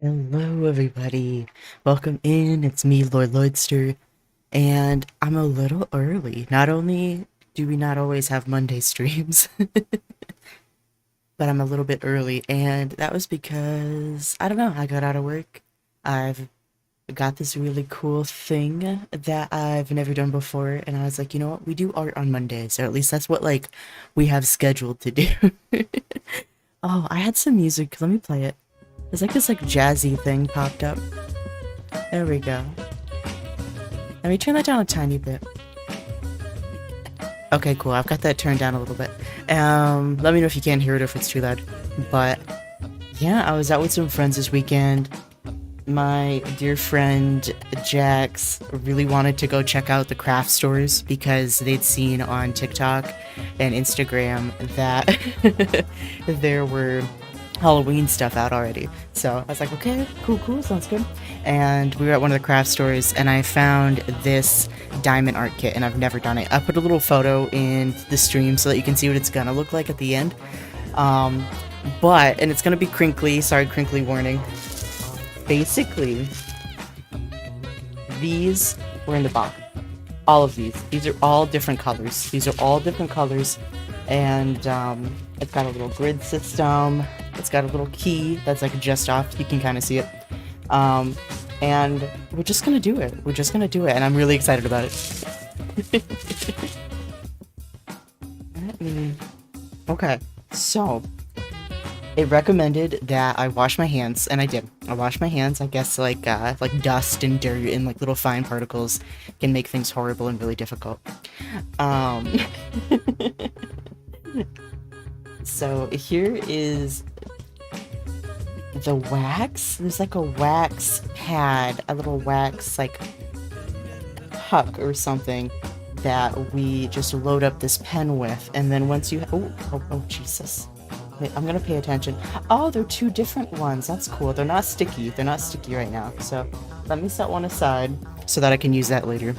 Hello, everybody. Welcome in. It's me, Lloydster, and I'm a little early. Not only do we not always have Monday streams, but I'm a little bit early, and that was because I don't know. I got out of work. I've got this really cool thing that I've never done before, and I was like, you know what? We do art on Mondays, or at least that's what we have scheduled to do. Oh, I had some music. Let me play it. There's this jazzy thing popped up. There we go. Let me turn that down a tiny bit. Okay, cool. I've got that turned down a little bit. Let me know if you can't hear it or if it's too loud. But yeah, I was out with some friends this weekend. My dear friend Jax really wanted to go check out the craft stores because they'd seen on TikTok and Instagram that there were Halloween stuff out already. So I was like, okay, cool, sounds good. And we were at one of the craft stores and I found this diamond art kit and I've never done it. I put a little photo in the stream so that you can see what it's gonna look like at the end. And it's gonna be crinkly, sorry, crinkly warning. Basically, these were in the box. All of these. These are all different colors. And it's got a little grid system. It's got a little key that's just off. You can kind of see it. And we're just gonna do it. And I'm really excited about it. Okay, so it recommended that I wash my hands, and I did. I washed my hands. I guess like dust and dirt and little fine particles can make things horrible and really difficult. So here is the wax. There's a wax pad, a little wax puck or something that we just load up this pen with, and then once you oh Jesus. Wait, I'm gonna pay attention. Oh, they're two different ones. That's cool. They're not sticky. Right now. So let me set one aside so that I can use that later.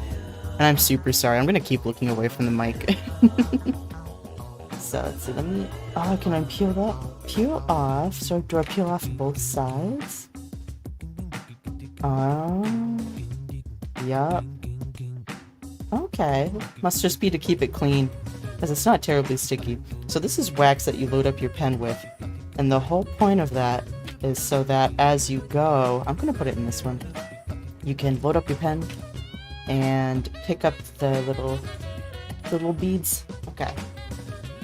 And I'm super sorry. I'm gonna keep looking away from the mic. So let's see. Oh, can I peel off? So do I peel off both sides? Yup. Okay. Must just be to keep it clean, because it's not terribly sticky. So this is wax that you load up your pen with, and the whole point of that is so that as you go, I'm gonna put it in this one, you can load up your pen and pick up the little beads. Okay,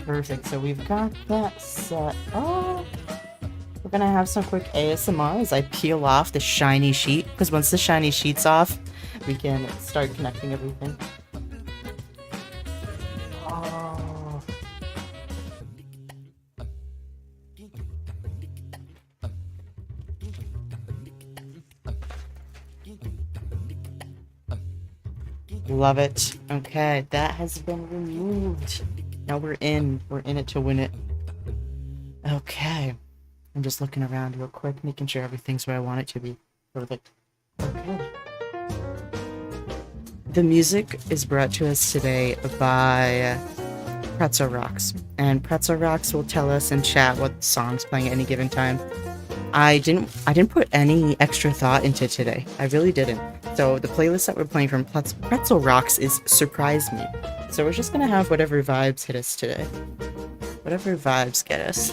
perfect. So we've got that set. Oh, we're gonna have some quick ASMR as I peel off the shiny sheet, because once the shiny sheet's off, we can start connecting everything. Love it. Okay, that has been removed. Now we're in it to win it. Okay. I'm just looking around real quick, making sure everything's where I want it to be. Perfect. Okay. The music is brought to us today by Pretzel Rocks. And Pretzel Rocks will tell us in chat what song's playing at any given time. I didn't put any extra thought into today. I really didn't. So the playlist that we're playing from Pretzel Rocks is Surprise Me. So we're just gonna have whatever vibes hit us today. Whatever vibes get us.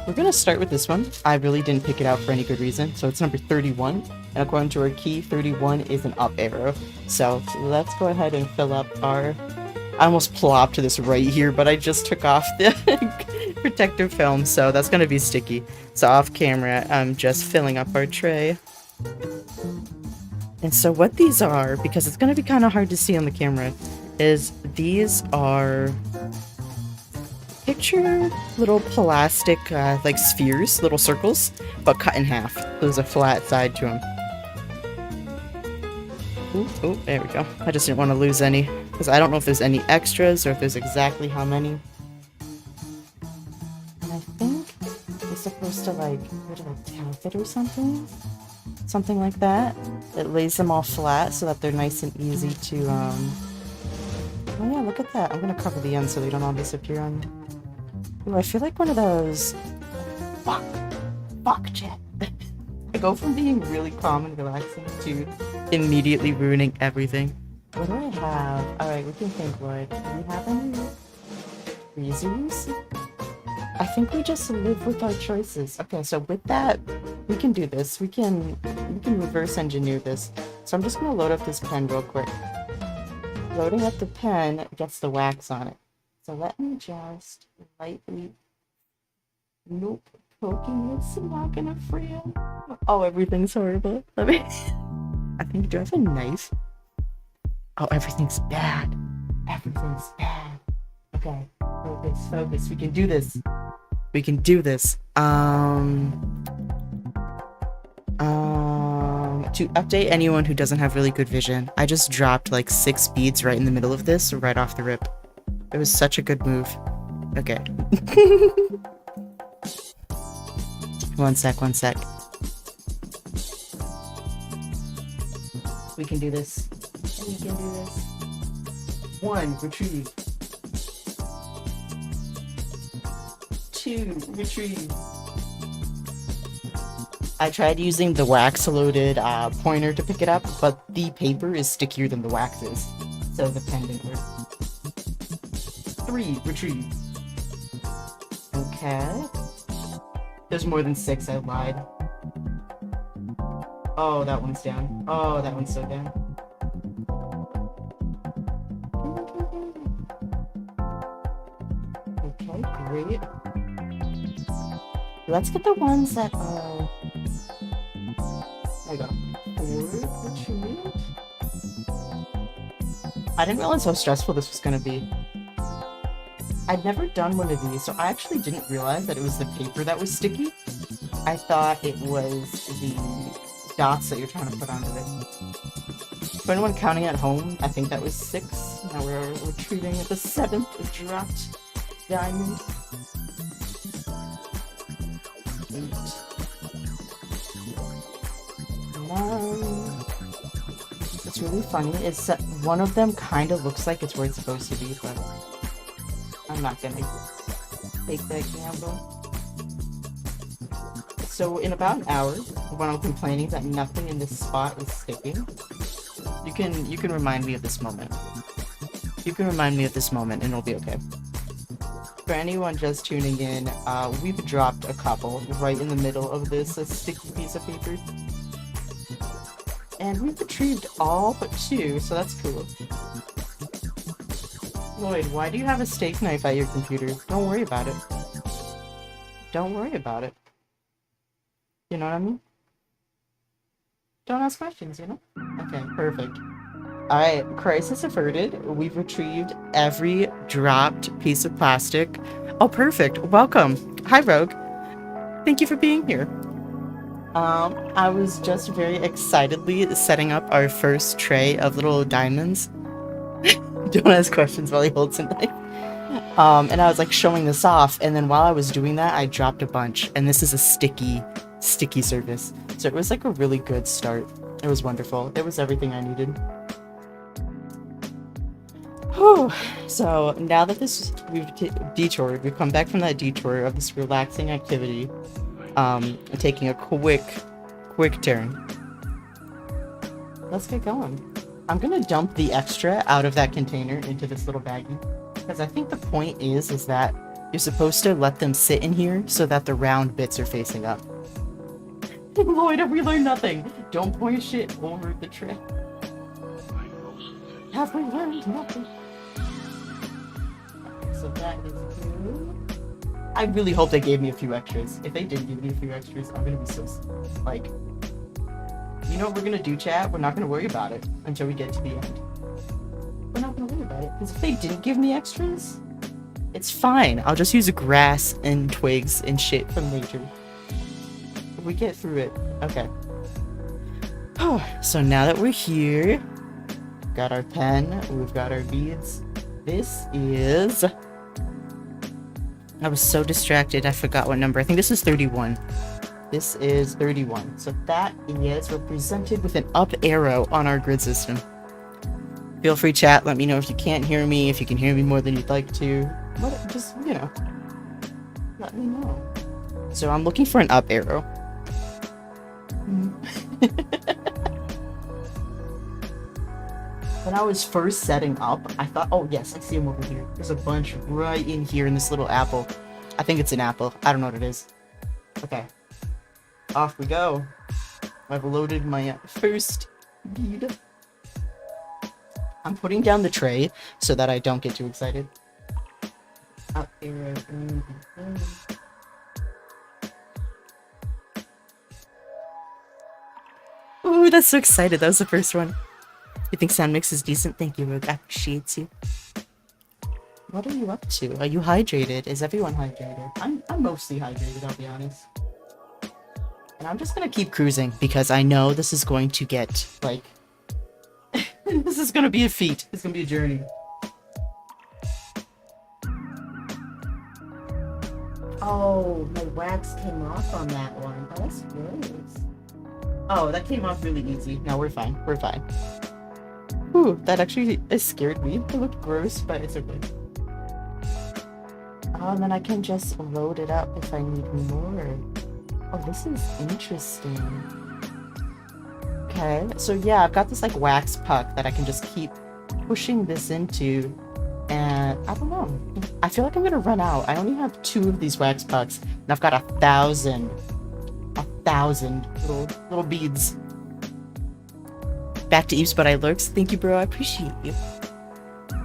We're gonna start with this one. I really didn't pick it out for any good reason. So it's number 31. And according to our key, 31 is an up arrow. So let's go ahead and fill up our... I almost plopped this right here, but I just took off the protective film, so that's gonna be sticky. So off camera, I'm just filling up our tray. And so what these are, because it's gonna be kind of hard to see on the camera, is these are... Picture little plastic, spheres, little circles, but cut in half. There's a flat side to them. Ooh, there we go. I just didn't want to lose any, because I don't know if there's any extras or if there's exactly how many. And I think it's supposed to tap it or something? Something like that. It lays them all flat so that they're nice and easy to, Oh yeah, look at that. I'm gonna cover the ends so they don't all disappear on me. Ooh, I feel like one of those Fuck. Fuck, chat. I go from being really calm and relaxing to immediately ruining everything. What do I have? Alright, we can think, Lloyd. Do we have any reasons? I think we just live with our choices. Okay, so with that, we can do this. We can reverse engineer this. So I'm just gonna load up this pen real quick. Loading up the pen gets the wax on it. So let me just lightly... Nope. Poking this, not gonna free him. Oh, everything's horrible. Let me... I think, do I have a knife? Oh, everything's bad. Everything's bad. Okay, focus, focus. We can do this. We can do this. To update anyone who doesn't have really good vision, I just dropped like 6 beads right in the middle of this, right off the rip. It was such a good move. Okay. One sec. We can do this. We can do this. 1, retrieve. 2, retrieve. I tried using the wax-loaded pointer to pick it up, but the paper is stickier than the wax is. So the pen didn't work. 3, retrieve. Okay. There's more than 6, I lied. Oh, that one's down. Oh, that one's so down. Okay, great. Let's get the ones that are... There we go. 4, retreat. I didn't realize how stressful this was gonna be. I'd never done one of these, so I actually didn't realize that it was the paper that was sticky. I thought it was the dots that you're trying to put onto it. For anyone counting at home, I think that was 6. Now we're retrieving at the 7th dropped diamond. 8. 9. What's really funny is that one of them kind of looks like it's where it's supposed to be, but I'm not gonna take that gamble. So in about an hour, when I'm complaining that nothing in this spot is sticking, you can remind me of this moment. You can remind me of this moment and it'll be okay. For anyone just tuning in, we've dropped a couple right in the middle of this sticky piece of paper. And we've retrieved all but 2, so that's cool. Lloyd, why do you have a steak knife at your computer? Don't worry about it. Don't worry about it. You know what I mean? Don't ask questions, you know? Okay, perfect. Alright, crisis averted. We've retrieved every dropped piece of plastic. Oh, perfect. Welcome. Hi, Rogue. Thank you for being here. I was just very excitedly setting up our first tray of little diamonds. Don't ask questions while he holds a knife. And I was like showing this off, and then while I was doing that, I dropped a bunch, and this is a sticky surface. So it was like a really good start. It was wonderful. It was everything I needed. Whew. So now that we've come back from that detour of this relaxing activity, taking a quick turn. Let's get going. I'm gonna dump the extra out of that container into this little baggie, because I think the point is that you're supposed to let them sit in here so that the round bits are facing up. Lloyd, have we learned nothing? Don't pour your shit over the tray. Have we learned nothing? So that is good. I really hope they gave me a few extras. If they did give me a few extras, I'm gonna be so, like... You know what we're gonna do, chat? We're not gonna worry about it until we get to the end. We're not gonna worry about it, because if they didn't give me extras, it's fine. I'll just use grass and twigs and shit from nature. If we get through it. Okay. Oh, so now that we're here, got our pen, we've got our beads. This is... I was so distracted, I forgot what number. I think this is 31. This is 31. So that is represented with an up arrow on our grid system. Feel free, chat. Let me know if you can't hear me, if you can hear me more than you'd like to. Just, you know, let me know. So I'm looking for an up arrow. When I was first setting up, I thought, oh yes, I see him over here. There's a bunch right in here in this little apple. I think it's an apple. I don't know what it is. Okay. Off we go. I've loaded my first bead. I'm putting down the tray so that I don't get too excited. Up arrow. Ooh, that's so excited. That was the first one. You think sound mix is decent? Thank you, Rogue. I appreciate you. What are you up to? Are you hydrated? Is everyone hydrated? I'm mostly hydrated, I'll be honest. And I'm just gonna keep cruising because I know this is going to get, like... this is gonna be a feat. It's gonna be a journey. Oh, my wax came off on that one. Oh, that's gross. Oh, that came off really easy. No, we're fine. We're fine. Ooh, that actually scared me. It looked gross, but it's okay. Oh, and then I can just load it up if I need more. Oh, this is interesting. Okay, so yeah, I've got this like wax puck that I can just keep pushing this into, and I don't know. I feel like I'm gonna run out. I only have 2 of these wax pucks, and I've got 1,000 little beads. Back to Eves, but I lurks. Thank you, bro. I appreciate you.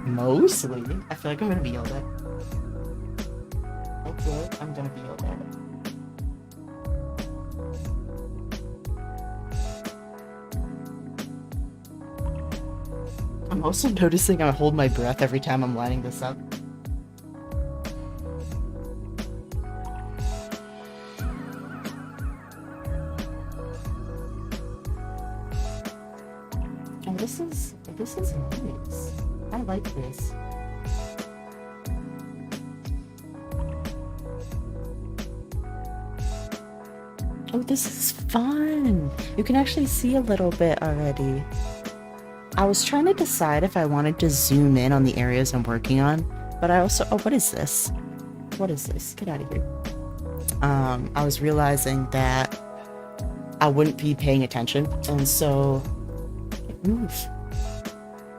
Mostly. I feel like I'm gonna be yelled at. Okay, I'm gonna be yelled at. I'm also noticing I hold my breath every time I'm lining this up. And this is nice. I like this. Oh, this is fun! You can actually see a little bit already. I was trying to decide if I wanted to zoom in on the areas I'm working on, but I also... Oh, what is this? What is this? Get out of here. I was realizing that I wouldn't be paying attention, and so... Move.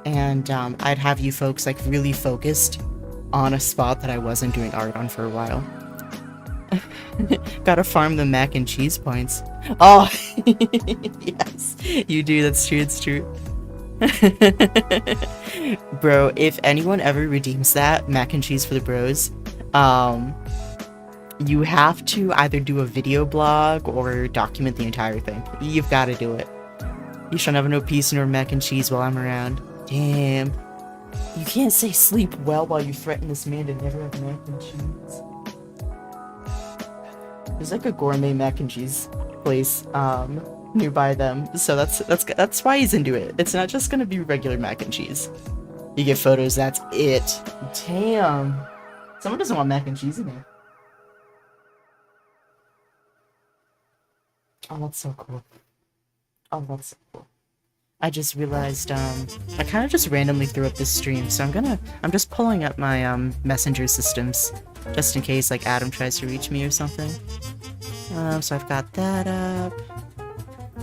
And I'd have you folks like really focused on a spot that I wasn't doing art on for a while. Gotta farm the mac and cheese points. Oh, yes, you do. That's true. It's true. Bro, if anyone ever redeems that mac and cheese for the bros, you have to either do a video blog or document the entire thing. You've got to do it. You shall never know peace nor mac and cheese while I'm around. Damn. You can't say sleep well while you threaten this man to never have mac and cheese. There's like a gourmet mac and cheese place nearby them, so that's why he's into it. It's not just gonna be regular mac and cheese. You get photos, that's it. Damn. Someone doesn't want mac and cheese in there. Oh, that's so cool. Oh, that's so cool. I just realized, I kind of just randomly threw up this stream, so I'm just pulling up my, messenger systems, just in case, like, Adam tries to reach me or something. So I've got that up.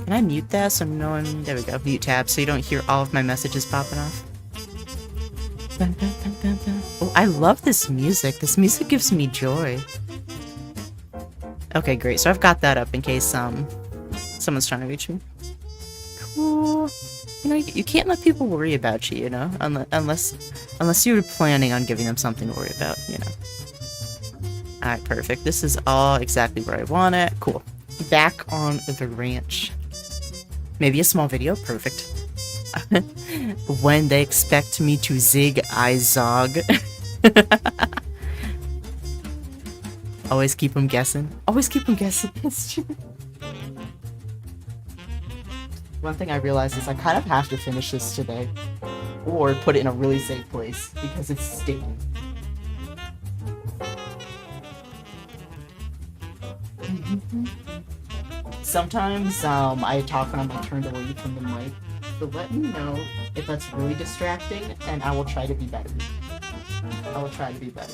Can I mute that so no one... There we go, mute tab, so you don't hear all of my messages popping off. Oh, I love this music. This music gives me joy. Okay, great, so I've got that up in case, someone's trying to reach me. Cool. You know, you can't let people worry about you, you know? Unless you're planning on giving them something to worry about, you know? Alright, perfect. This is all exactly where I want it. Cool. Back on the ranch. Maybe a small video. Perfect. When they expect me to zig, I zog. Always keep them guessing. Always keep them guessing. It's true. One thing I realized is I kind of have to finish this today. Or put it in a really safe place, because it's sticky. Sometimes, I talk when I'm like, turned away from the mic, so let me know if that's really distracting, and I will try to be better. I will try to be better.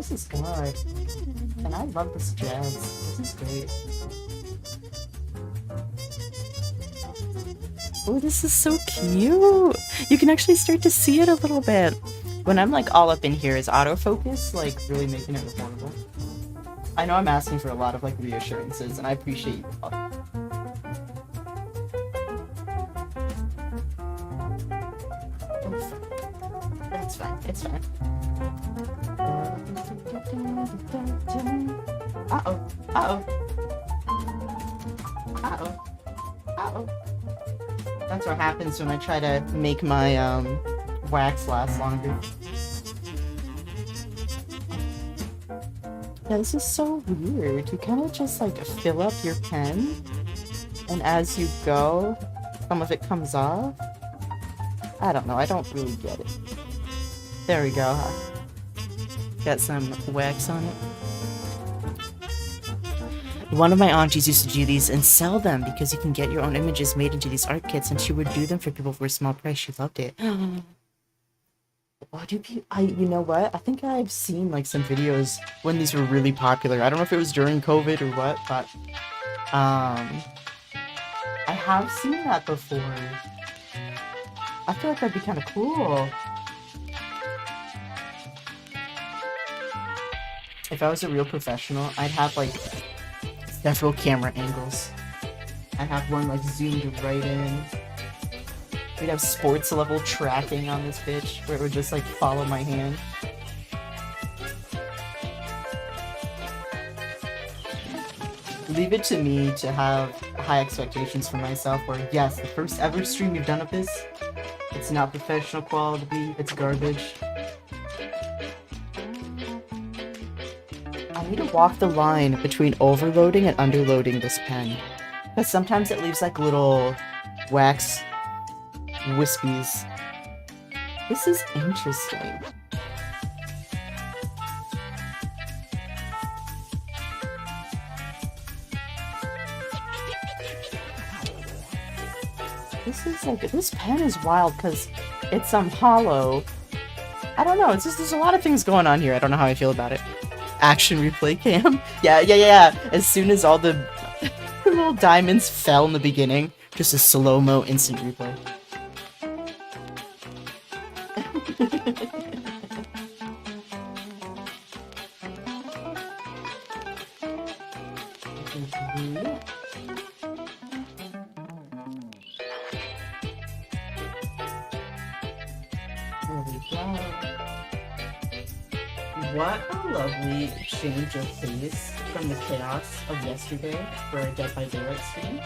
this is good. And I love this jazz. This is great. Oh, this is so cute! You can actually start to see it a little bit. When I'm like all up in here, is autofocus like really making it affordable? I know I'm asking for a lot of like reassurances, and I appreciate you. It's fine. It's fine. Uh-oh. Uh-oh. Uh-oh. Uh-oh. That's what happens when I try to make my wax last longer. Yeah, this is so weird. You kind of just like fill up your pen, and as you go, some of it comes off. I don't know, I don't really get it. There we go. Got some wax on it. One of my aunties used to do these and sell them because you can get your own images made into these art kits, and she would do them for people for a small price. She loved it. Why do people? You know what? I think I've seen like some videos when these were really popular. I don't know if it was during COVID or what, but I have seen that before. I feel like that'd be kind of cool. If I was a real professional, I'd have like several camera angles. I'd have one like zoomed right in. We'd have sports level tracking on this bitch where it would just like follow my hand. Leave it to me to have high expectations for myself where yes, the first ever stream you've done of this, it's not professional quality, it's garbage. I need to walk the line between overloading and underloading this pen. Because sometimes it leaves like little wax wispies. This is interesting. This is like, this pen is wild because it's hollow. I don't know, it's just, there's a lot of things going on here. I don't know how I feel about it. Action replay cam. Yeah. As soon as all the little diamonds fell in the beginning, just a slow-mo instant replay. There we go. What a lovely change of pace from the chaos of yesterday for a Dead by Daylight stream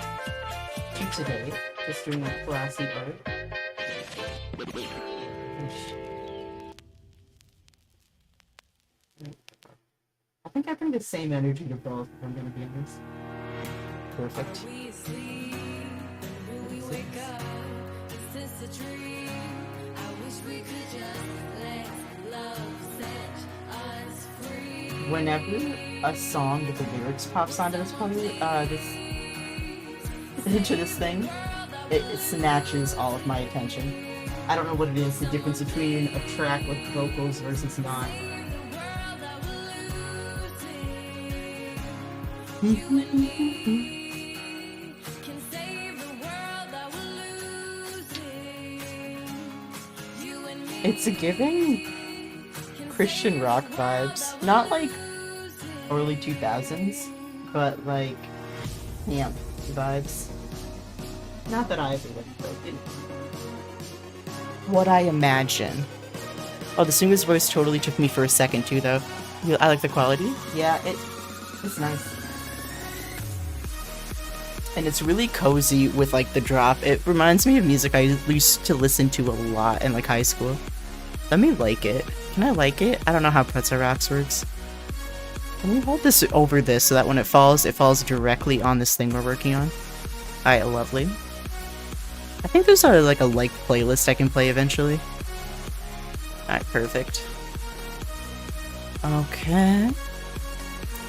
to today, just doing a classy art. I think I bring the same energy to both, if I'm gonna be honest. Perfect. Whenever a song with the lyrics pops onto this into this thing, it snatches all of my attention. I don't know what it is, the difference between a track with vocals versus not. It's a giving Christian rock vibes. Not like early 2000s, but like camp vibes. Not that I ever went broken. What I imagine. Oh, the singer's voice totally took me for a second too, though. I like the quality. Yeah, it's nice. And it's really cozy with like the drop. It reminds me of music I used to listen to a lot in like high school. Let me like it. Can I like it? I don't know how Pretzel Rocks works. Can we hold this over this so that when it falls directly on this thing we're working on? Alright, lovely. I think there's a like playlist I can play eventually. Alright, perfect. Okay.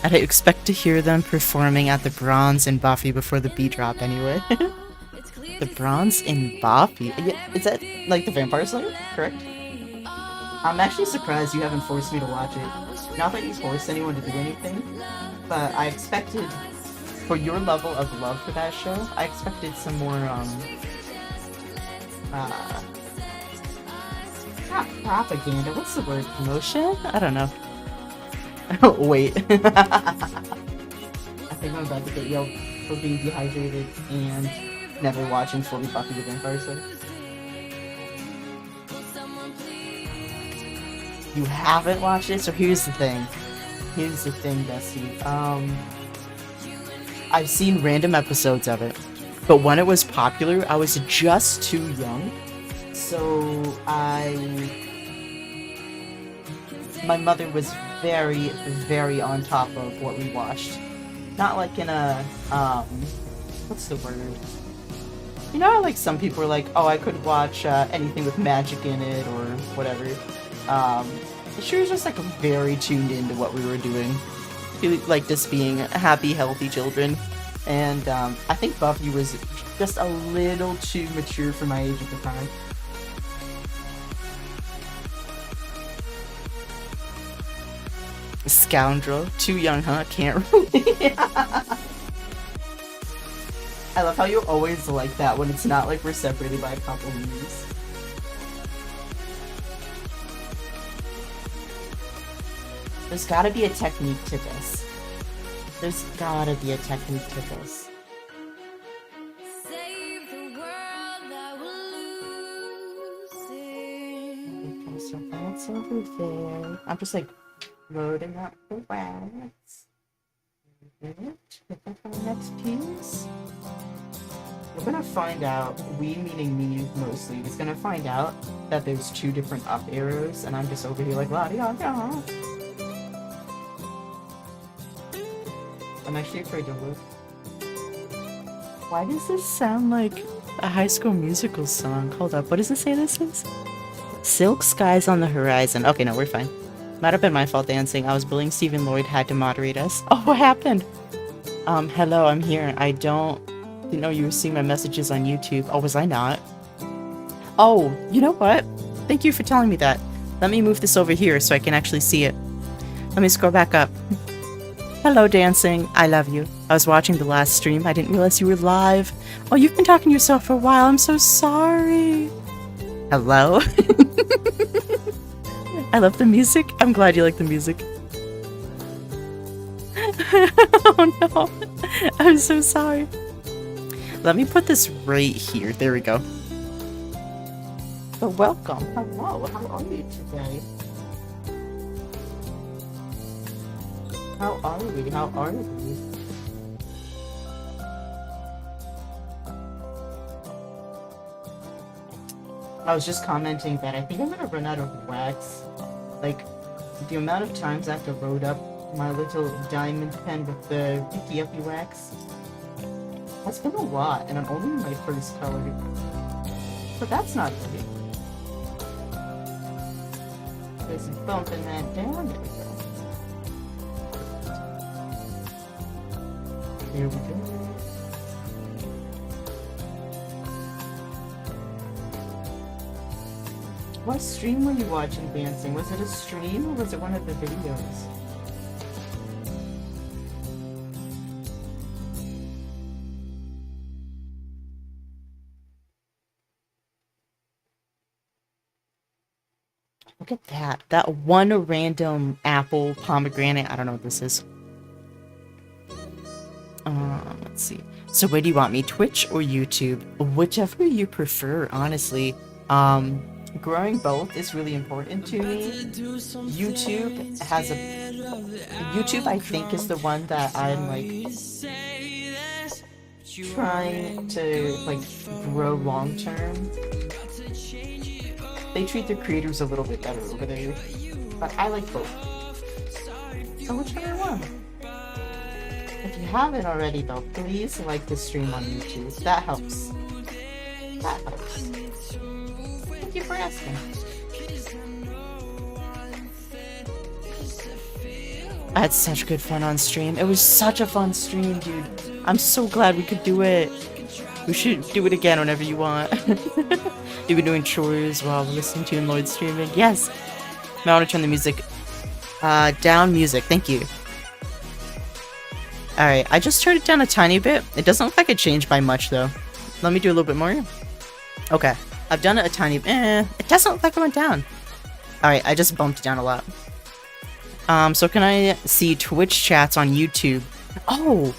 I'd expect to hear them performing at the Bronze in Buffy before the B drop anyway. The Bronze in Buffy? Yeah, is that like the Vampire Slayer? Correct? I'm actually surprised you haven't forced me to watch it. Not that you forced anyone to do anything, but I expected, for your level of love for that show, I expected some more, not propaganda, what's the word? Promotion? I don't know. Wait. I think I'm about to get yelled for being dehydrated and never watching Fully Buffy the Vampire Slayer. You haven't watched it? So here's the thing. Here's the thing, Bessie. I've seen random episodes of it, but when it was popular, I was just too young. So my mother was very, very on top of what we watched. Not like in a, what's the word? You know how like some people are like, oh, I could watch anything with magic in it or whatever. She was just like very tuned into what we were doing. She liked us being happy, healthy children. And I think Buffy was just a little too mature for my age at the time. Scoundrel. Too young, huh? Can't really. I love how you always like that when it's not like we're separated by a couple years. There's gotta be a technique to this. There's gotta be a technique to this. Save the world, I will lose it. So that's over there. I'm just like loading up the wax. Next piece. We're gonna find out, we meaning me mostly, is gonna find out that there's two different up arrows, and I'm just over here like, la da da. I'm actually afraid to look. Why does this sound like a High School Musical song? Hold up, what does it say this is? Silk skies on the horizon. Okay, no, we're fine. Might have been my fault dancing. I was bullying Stephen. Lloyd had to moderate us. Oh, what happened? Hello, I'm here. I didn't know you were seeing my messages on YouTube. Oh, was I not? Oh, you know what? Thank you for telling me that. Let me move this over here so I can actually see it. Let me scroll back up. Hello, dancing. I love you. I was watching the last stream. I didn't realize you were live. Oh, you've been talking to yourself for a while. I'm so sorry. Hello? I love the music. I'm glad you like the music. Oh no. I'm so sorry. Let me put this right here. There we go. So welcome. Hello. How are you today? How are we? How are we? I was just commenting that I think I'm gonna run out of wax. Like, the amount of times I have to load up my little diamond pen with the Icky Uppy wax. That's been a lot, and I'm only in my first color. But that's not great. Just bumping that down. There we go. Here we go. What stream were you watching dancing? Was it a stream or was it one of the videos? Look at that. That one random apple pomegranate. I don't know what this is. Let's see. So where do you want me? Twitch or YouTube? Whichever you prefer, honestly. Growing both is really important to me. YouTube has YouTube, I think, is the one that I'm like trying to like grow long term. They treat their creators a little bit better over there, but I like both. So whichever one. If you haven't already though, please like the stream on YouTube. That helps. That helps. Thank you for asking. I had such good fun on stream. It was such a fun stream, dude. I'm so glad we could do it. We should do it again whenever you want. You've been doing chores while listening to Lloyd streaming. Yes. Now I want to turn the music Down music, thank you. Alright, I just turned it down a tiny bit. It doesn't look like it changed by much, though. Let me do a little bit more. Okay, I've done it a tiny bit. It doesn't look like it went down. Alright, I just bumped it down a lot. So can I see Twitch chats on YouTube? Oh!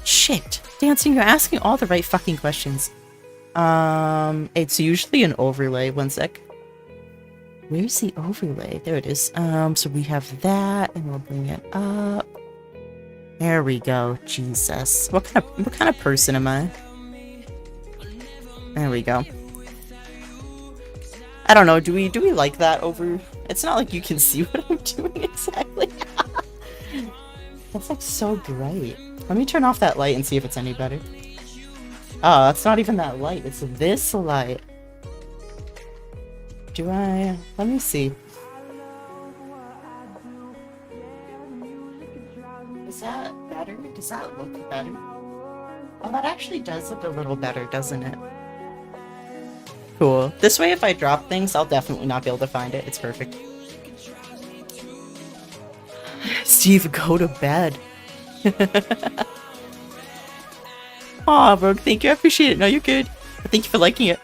Shit! Dancing, you're asking all the right fucking questions. It's usually an overlay. One sec. Where's the overlay? There it is. So we have that, and we'll bring it up. There we go. Jesus. What kind of person am I? There we go. I don't know, do we like that over... It's not like you can see what I'm doing exactly. That's like so bright. Let me turn off that light and see if it's any better. Oh, that's not even that light, it's this light. Let me see. Is that better? Does that look better? Oh, that actually does look a little better, doesn't it? Cool. This way, if I drop things, I'll definitely not be able to find it. It's perfect. Steve, go to bed. Aw, Rogue, thank you. I appreciate it. No, you're good. Thank you for liking it.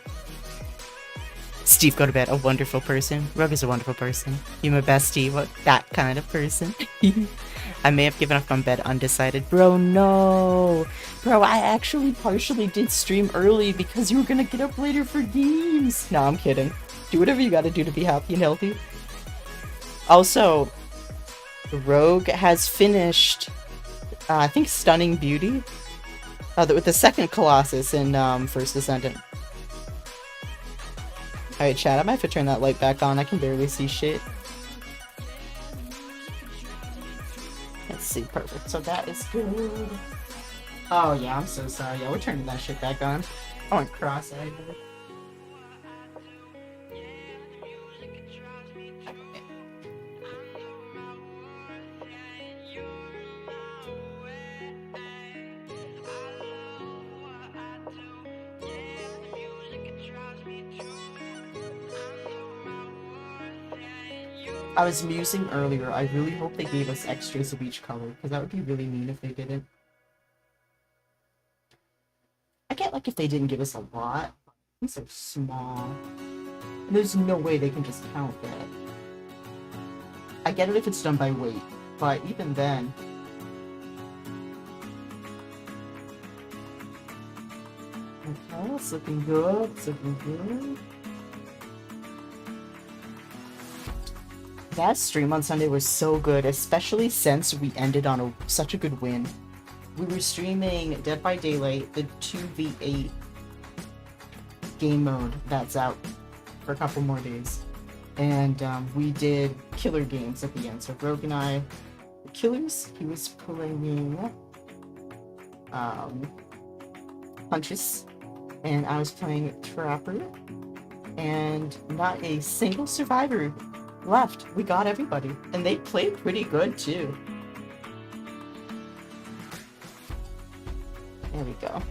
Steve, go to bed. A wonderful person. Rogue is a wonderful person. You're my bestie. What? That kind of person. I may have given up on bed undecided. Bro, no. Bro, I actually partially did stream early because you were gonna get up later for games. No, I'm kidding. Do whatever you gotta do to be happy and healthy. Also, Rogue has finished, I think, Stunning Beauty. With the second Colossus in First Descendant. Alright, chat, I might have to turn that light back on. I can barely see shit. Let's see, perfect. So that is good. Oh yeah, I'm so sorry. Yeah, we're turning that shit back on. I went cross-eyed. I was musing earlier, I really hope they gave us extras of each color, because that would be really mean if they didn't. I get like if they didn't give us a lot, these are small. And there's no way they can just count that. I get it if it's done by weight, but even then... Okay, it's looking good, it's looking good. That stream on Sunday was so good, especially since we ended on such a good win. We were streaming Dead by Daylight, the 2v8 game mode that's out for a couple more days. And we did killer games at the end. So Rogue and I were killers. He was playing Punches, and I was playing Trapper. And not a single survivor left. We got everybody, and they played pretty good too. There we go.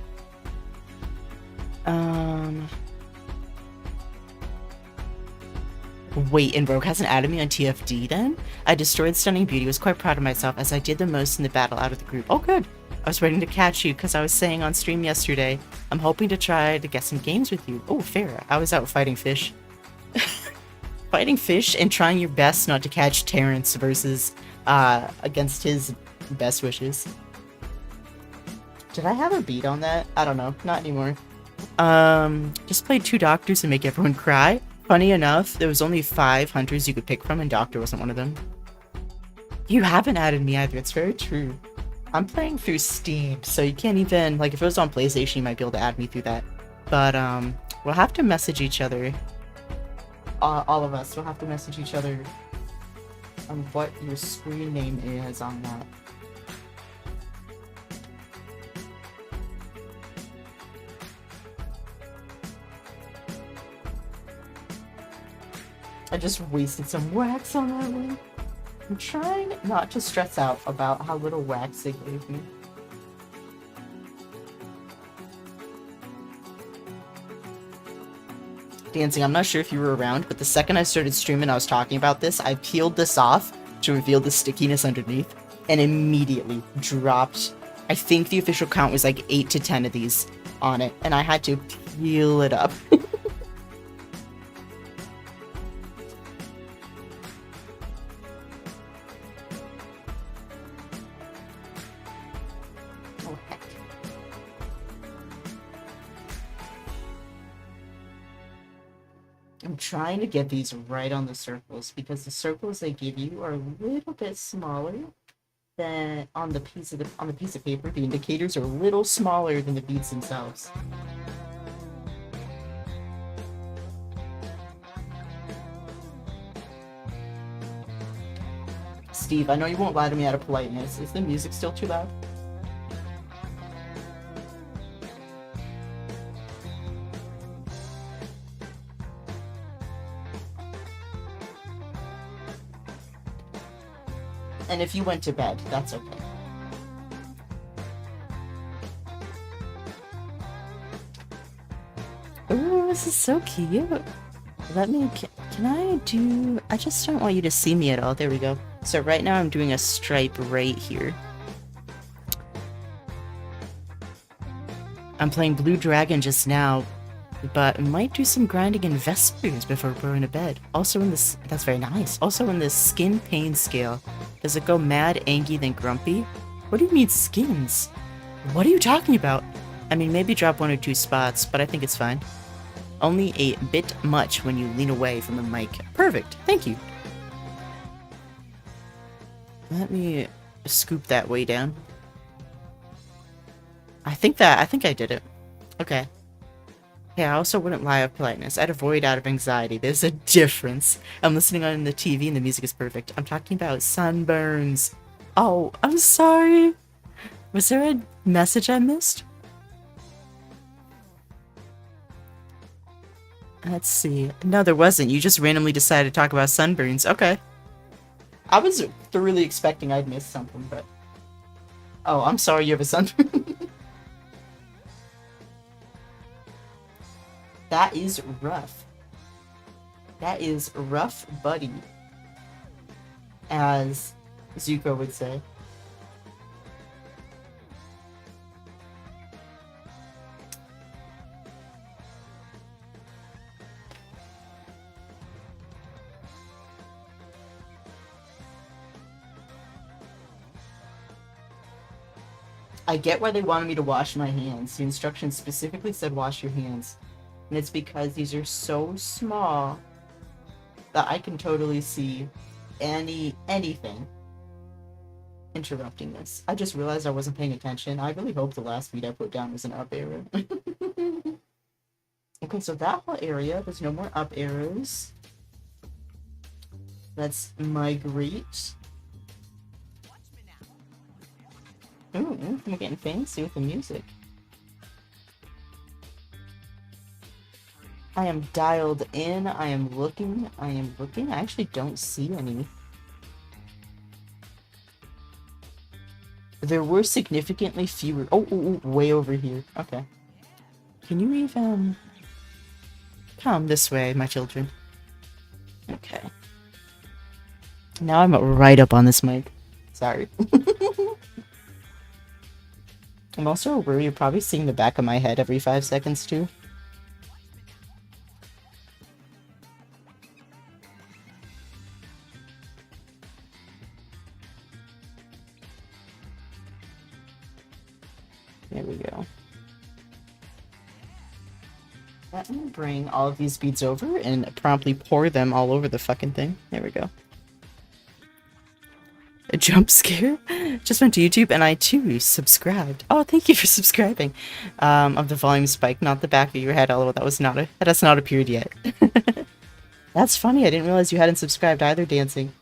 Wait, and Rogue hasn't added me on TFD then? I destroyed Stunning Beauty, was quite proud of myself as I did the most in the battle out of the group. Oh good! I was waiting to catch you because I was saying on stream yesterday, I'm hoping to try to get some games with you. Oh, fair. I was out fighting fish. Fighting fish and trying your best not to catch Terrence versus, against his best wishes. Did I have a beat on that? I don't know. Not anymore. Just played 2 doctors to make everyone cry. Funny enough, there was only 5 hunters you could pick from and Doctor wasn't one of them. You haven't added me either, it's very true. I'm playing through Steam, so you can't even, like if it was on PlayStation you might be able to add me through that. But, we'll have to message each other. All of us will have to message each other on what your screen name is on that. I just wasted some wax on that one. I'm trying not to stress out about how little wax they gave me. Dancing, I'm not sure if you were around, but the second I started streaming I was talking about this, I peeled this off to reveal the stickiness underneath, and immediately dropped. I think the official count was like 8 to 10 of these on it, and I had to peel it up. Oh, heck. I'm trying to get these right on the circles because the circles they give you are a little bit smaller than on the piece of paper. The indicators are a little smaller than the beads themselves. Steve, I know you won't lie to me out of politeness. Is the music still too loud? And if you went to bed, that's okay. Ooh, this is so cute. Let me, can I do, I just don't want you to see me at all. There we go. So right now I'm doing a stripe right here. I'm playing Blue Dragon just now, but might do some grinding in Vespers before going to bed. Also in this, that's very nice. Also in this skin pain scale, does it go mad, angry, then grumpy? What do you mean skins? What are you talking about? I mean, maybe drop 1 or 2 spots, but I think it's fine. Only a bit much when you lean away from the mic. Perfect, thank you. Let me scoop that way down. I think I did it. Okay. Yeah, I also wouldn't lie of politeness. I'd avoid out of anxiety. There's a difference. I'm listening on the TV and the music is perfect. I'm talking about sunburns. Oh, I'm sorry. Was there a message I missed? Let's see. No, there wasn't. You just randomly decided to talk about sunburns. Okay. I was thoroughly expecting I'd miss something, but... Oh, I'm sorry you have a sunburn. That is rough. That is rough, buddy. As Zuko would say. I get why they wanted me to wash my hands. The instructions specifically said wash your hands. And it's because these are so small that I can totally see anything interrupting this. I just realized I wasn't paying attention. I really hope the last beat I put down was an up arrow. Okay, so that whole area, there's no more up arrows. Let's migrate. Ooh, I'm getting fancy with the music. I am dialed in, I am looking. I actually don't see any. There were significantly fewer. Oh, way over here. Okay. Can you even... Come this way, my children. Okay. Now I'm right up on this mic. Sorry. I'm also worried you're probably seeing the back of my head every 5 seconds, too. There we go. Let me bring all of these beads over and promptly pour them all over the fucking thing. There we go. A jump scare? Just went to YouTube and I too subscribed. Oh, thank you for subscribing. Of the volume spike, not the back of your head, although that has not appeared yet. That's funny, I didn't realize you hadn't subscribed either, Dancing.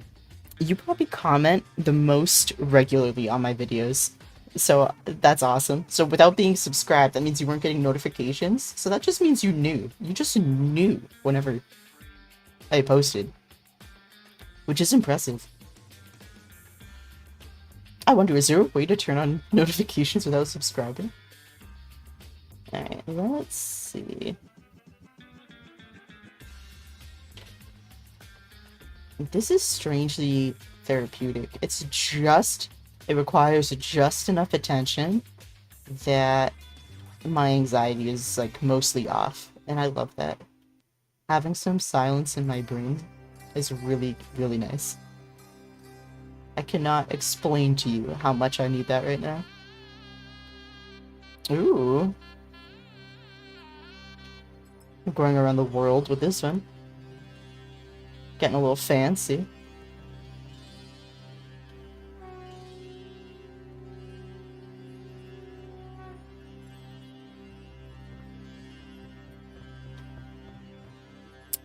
You probably comment the most regularly on my videos. So that's awesome. So without being subscribed, that means you weren't getting notifications. So that just means you knew. You just knew whenever I posted. Which is impressive. I wonder, is there a way to turn on notifications without subscribing? Alright, let's see. This is strangely therapeutic. It requires just enough attention that my anxiety is like mostly off, and I love that. Having some silence in my brain is really, really nice. I cannot explain to you how much I need that right now. Ooh. I'm going around the world with this one. Getting a little fancy.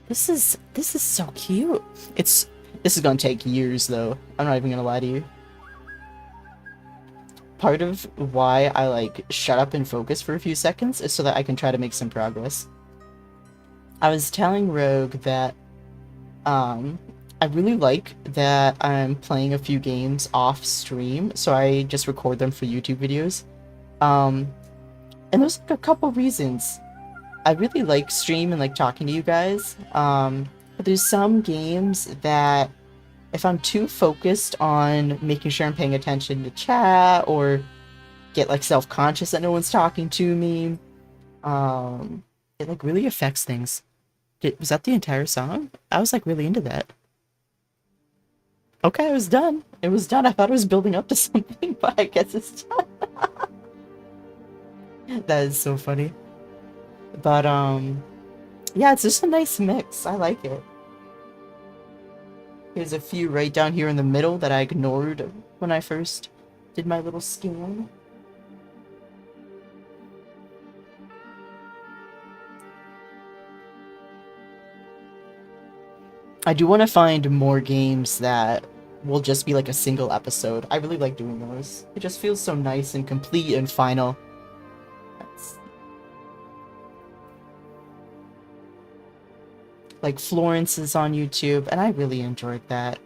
This is so cute. This is gonna take years though. I'm not even gonna lie to you. Part of why I like shut up and focus for a few seconds is so that I can try to make some progress. I was telling Rogue that I really like that I'm playing a few games off stream, so I just record them for YouTube videos. And there's like a couple reasons. I really like stream and like talking to you guys. But there's some games that if I'm too focused on making sure I'm paying attention to chat or get like self-conscious that no one's talking to me, it like really affects things. Was that the entire song? I was like really into that. Okay, it was done. It was done. I thought it was building up to something, but I guess it's done. That is so funny. But yeah, it's just a nice mix. I like it. There's a few right down here in the middle that I ignored when I first did my little scan. I do want to find more games that will just be like a single episode. I really like doing those. It just feels so nice and complete and final. Like Florence is on YouTube, and I really enjoyed that.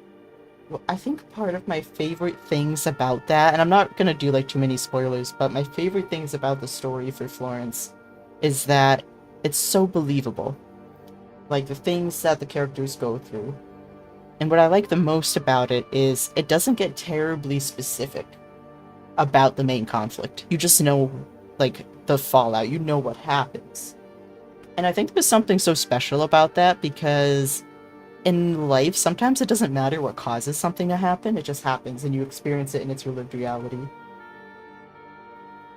Well, I think part of my favorite things about that, and I'm not gonna do like too many spoilers, but my favorite things about the story for Florence is that it's so believable. Like the things that the characters go through. And what I like the most about it is it doesn't get terribly specific about the main conflict. You just know, like, the fallout. You know what happens. And I think there's something so special about that because in life, sometimes it doesn't matter what causes something to happen. It just happens and you experience it in its lived reality.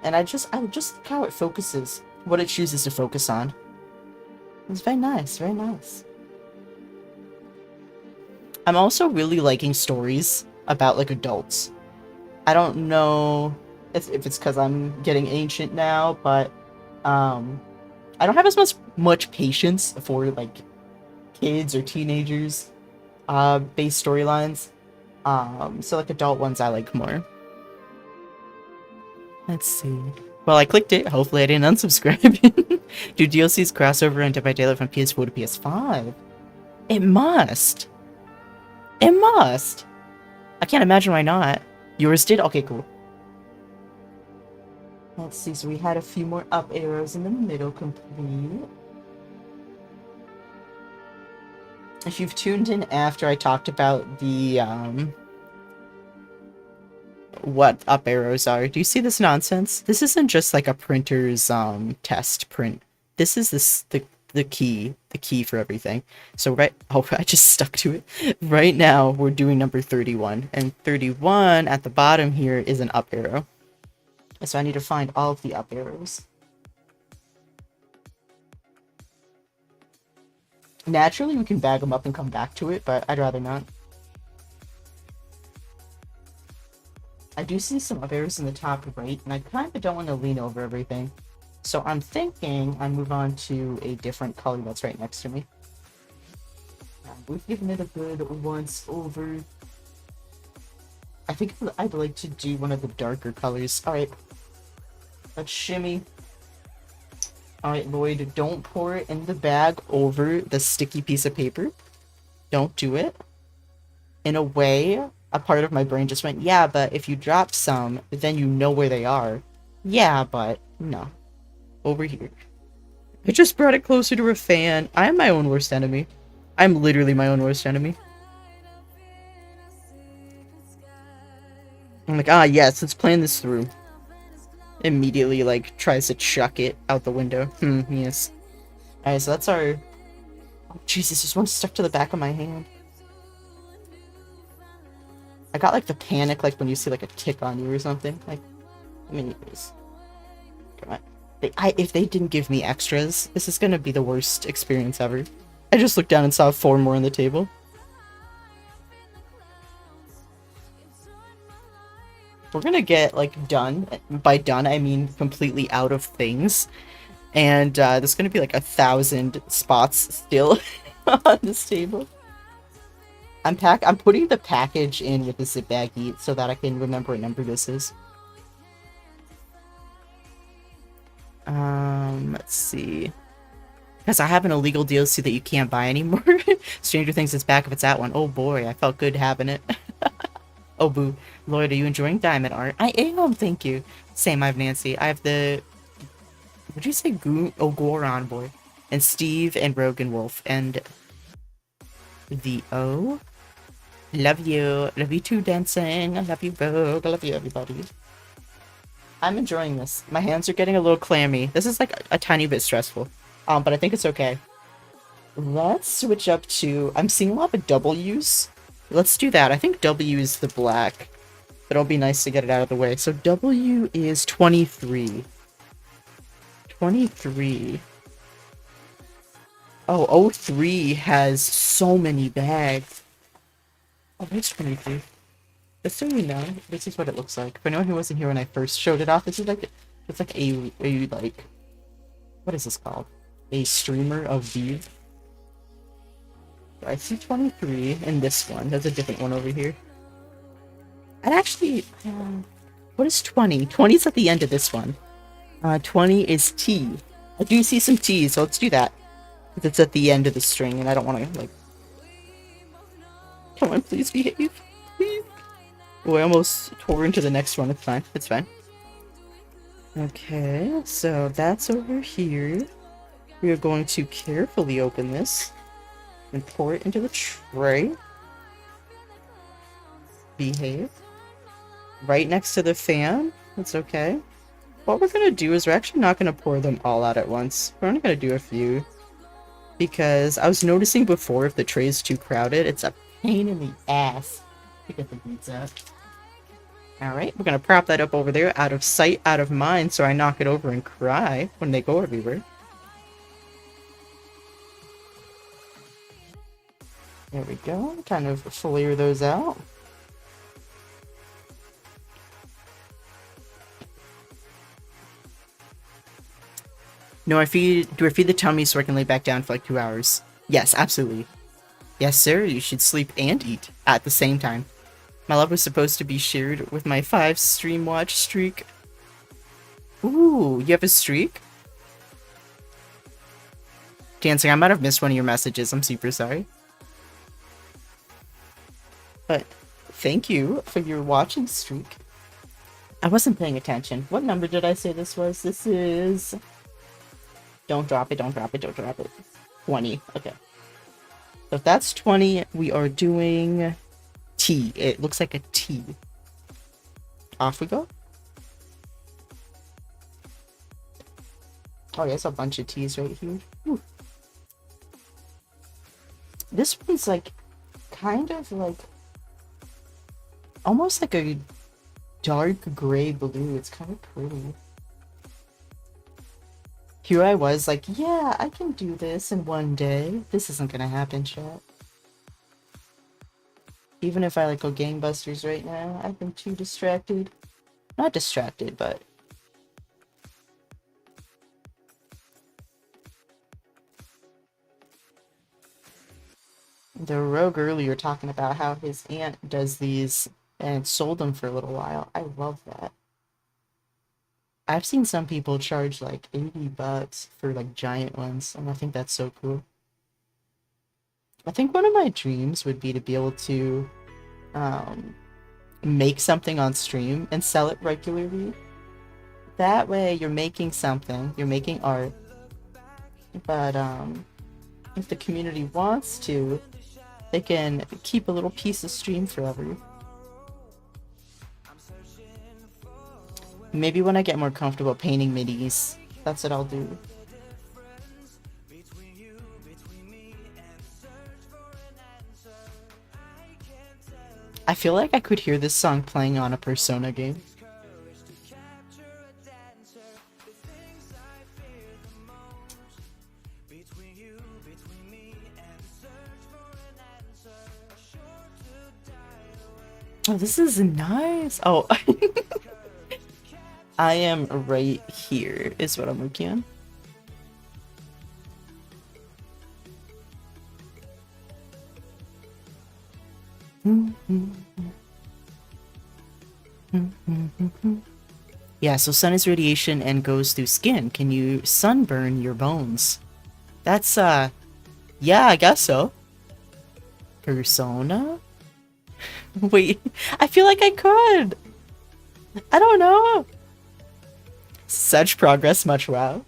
And I just like how it focuses, what it chooses to focus on. It's very nice, very nice. I'm also really liking stories about like adults. I don't know if it's because I'm getting ancient now, but I don't have as much patience for like kids or teenagers based storylines. So like adult ones I like more. Let's see. Well, I clicked it. Hopefully I didn't unsubscribe. Do DLCs crossover and Dead by Daylight from PS4 to PS5? It must. It must. I can't imagine why not. Yours did? Okay, cool. Let's see, so we had a few more up arrows in the middle complete. If you've tuned in after I talked about the, what up arrows are, do you see this nonsense? This isn't just like a printer's, test print. This is the key for everything. So I just stuck to it. Right now, we're doing number 31, and 31 at the bottom here is an up arrow. So I need to find all of the up arrows. Naturally, we can bag them up and come back to it, but I'd rather not. I do see some up arrows in the top right, and I kind of don't want to lean over everything. So I'm thinking I move on to a different color that's right next to me. We've given it a good once over. I think I'd like to do one of the darker colors. Alright. Let's shimmy. Alright, Lloyd, don't pour it in the bag over the sticky piece of paper. Don't do it. In a way, a part of my brain just went, yeah, but if you drop some, then you know where they are. Yeah, but no. Over here. I just brought it closer to a fan. I am my own worst enemy. I'm literally my own worst enemy. I'm like, ah, yes, let's plan this through. Immediately, like, tries to chuck it out the window. Yes. Alright, so that's our... Oh, Jesus, this one stuck to the back of my hand. I got, like, the panic, like, when you see, like, a tick on you or something. Like, I mean, come on. If they didn't give me extras, this is gonna be the worst experience ever. I just looked down and saw 4 more on the table. We're gonna get, like, done. By done, I mean completely out of things. And there's gonna be, like, 1,000 spots still on this table. I'm putting the package in with the zip baggie so that I can remember what number this is. Let's see. Because I have an illegal DLC that you can't buy anymore. Stranger Things is back if it's that one. Oh boy, I felt good having it. Oh boo. Lloyd, are you enjoying diamond art? I am, thank you. Same, I have Nancy. I have the... What'd you say? Oh, Goron boy. And Steve and Rogan Wolf. And... the O? Love you. Love you too, dancing. I love you, Rogue. I love you, everybody. I'm enjoying this. My hands are getting a little clammy. This is, like, a tiny bit stressful. But I think it's okay. Let's switch up to... I'm seeing a lot of W's. Let's do that. I think W is the black. But it'll be nice to get it out of the way. So W is 23. 23. Oh, 03 has so many bags. Oh, there's 23. Just so you know, this is what it looks like. For anyone who wasn't here when I first showed it off, this is like... It's like a like... What is this called? A streamer of beads. I see 23 in this one. There's a different one over here. And actually, what is 20? 20 is at the end of this one. 20 is T. I do see some T's, so let's do that. Because it's at the end of the string, and I don't want to, like... Come on, please behave. Please. Oh, I almost tore into the next one. It's fine. It's fine. Okay, so that's over here. We are going to carefully open this. And pour it into the tray. Behave. Right next to the fan. That's okay. What we're going to do is we're actually not going to pour them all out at once. We're only going to do a few. Because I was noticing before if the tray is too crowded, it's a pain in the ass to get the beads out. Alright, we're going to prop that up over there. Out of sight, out of mind, so I knock it over and cry when they go everywhere. There we go. Kind of flare those out. No, do I feed the tummy so I can lay back down for like 2 hours? Yes, absolutely. Yes, sir, you should sleep and eat at the same time. My love was supposed to be shared with my 5 stream watch streak. Ooh, you have a streak? Dancing, I might have missed one of your messages. I'm super sorry. But thank you for your watching streak. I wasn't paying attention. What number did I say this was? This is... Don't drop it, don't drop it, don't drop it. 20. Okay. So if that's 20, we are doing T. It looks like a T. Off we go. Oh, there's a bunch of T's right here. Ooh. This one's like, kind of like, almost like a dark gray blue. It's kind of pretty. Here I was like, yeah, I can do this in one day. This isn't gonna happen, chat. Even if I like go gangbusters right now, I've been too distracted. Not distracted, but... The rogue earlier talking about how his aunt does these and sold them for a little while. I love that. I've seen some people charge like $80 for like giant ones, and I think that's so cool. I think one of my dreams would be to be able to make something on stream and sell it regularly. That way you're making something, you're making art, but if the community wants to, they can keep a little piece of stream forever. Maybe when I get more comfortable painting midis, that's what I'll do. I feel like I could hear this song playing on a Persona game. Oh, this is nice. Oh, I am right here is what I'm looking at. Yeah, so sun is radiation and goes through skin. Can you sunburn your bones? That's, yeah, I guess so. Persona? Wait, I feel like I could. I don't know. Such progress, much wow.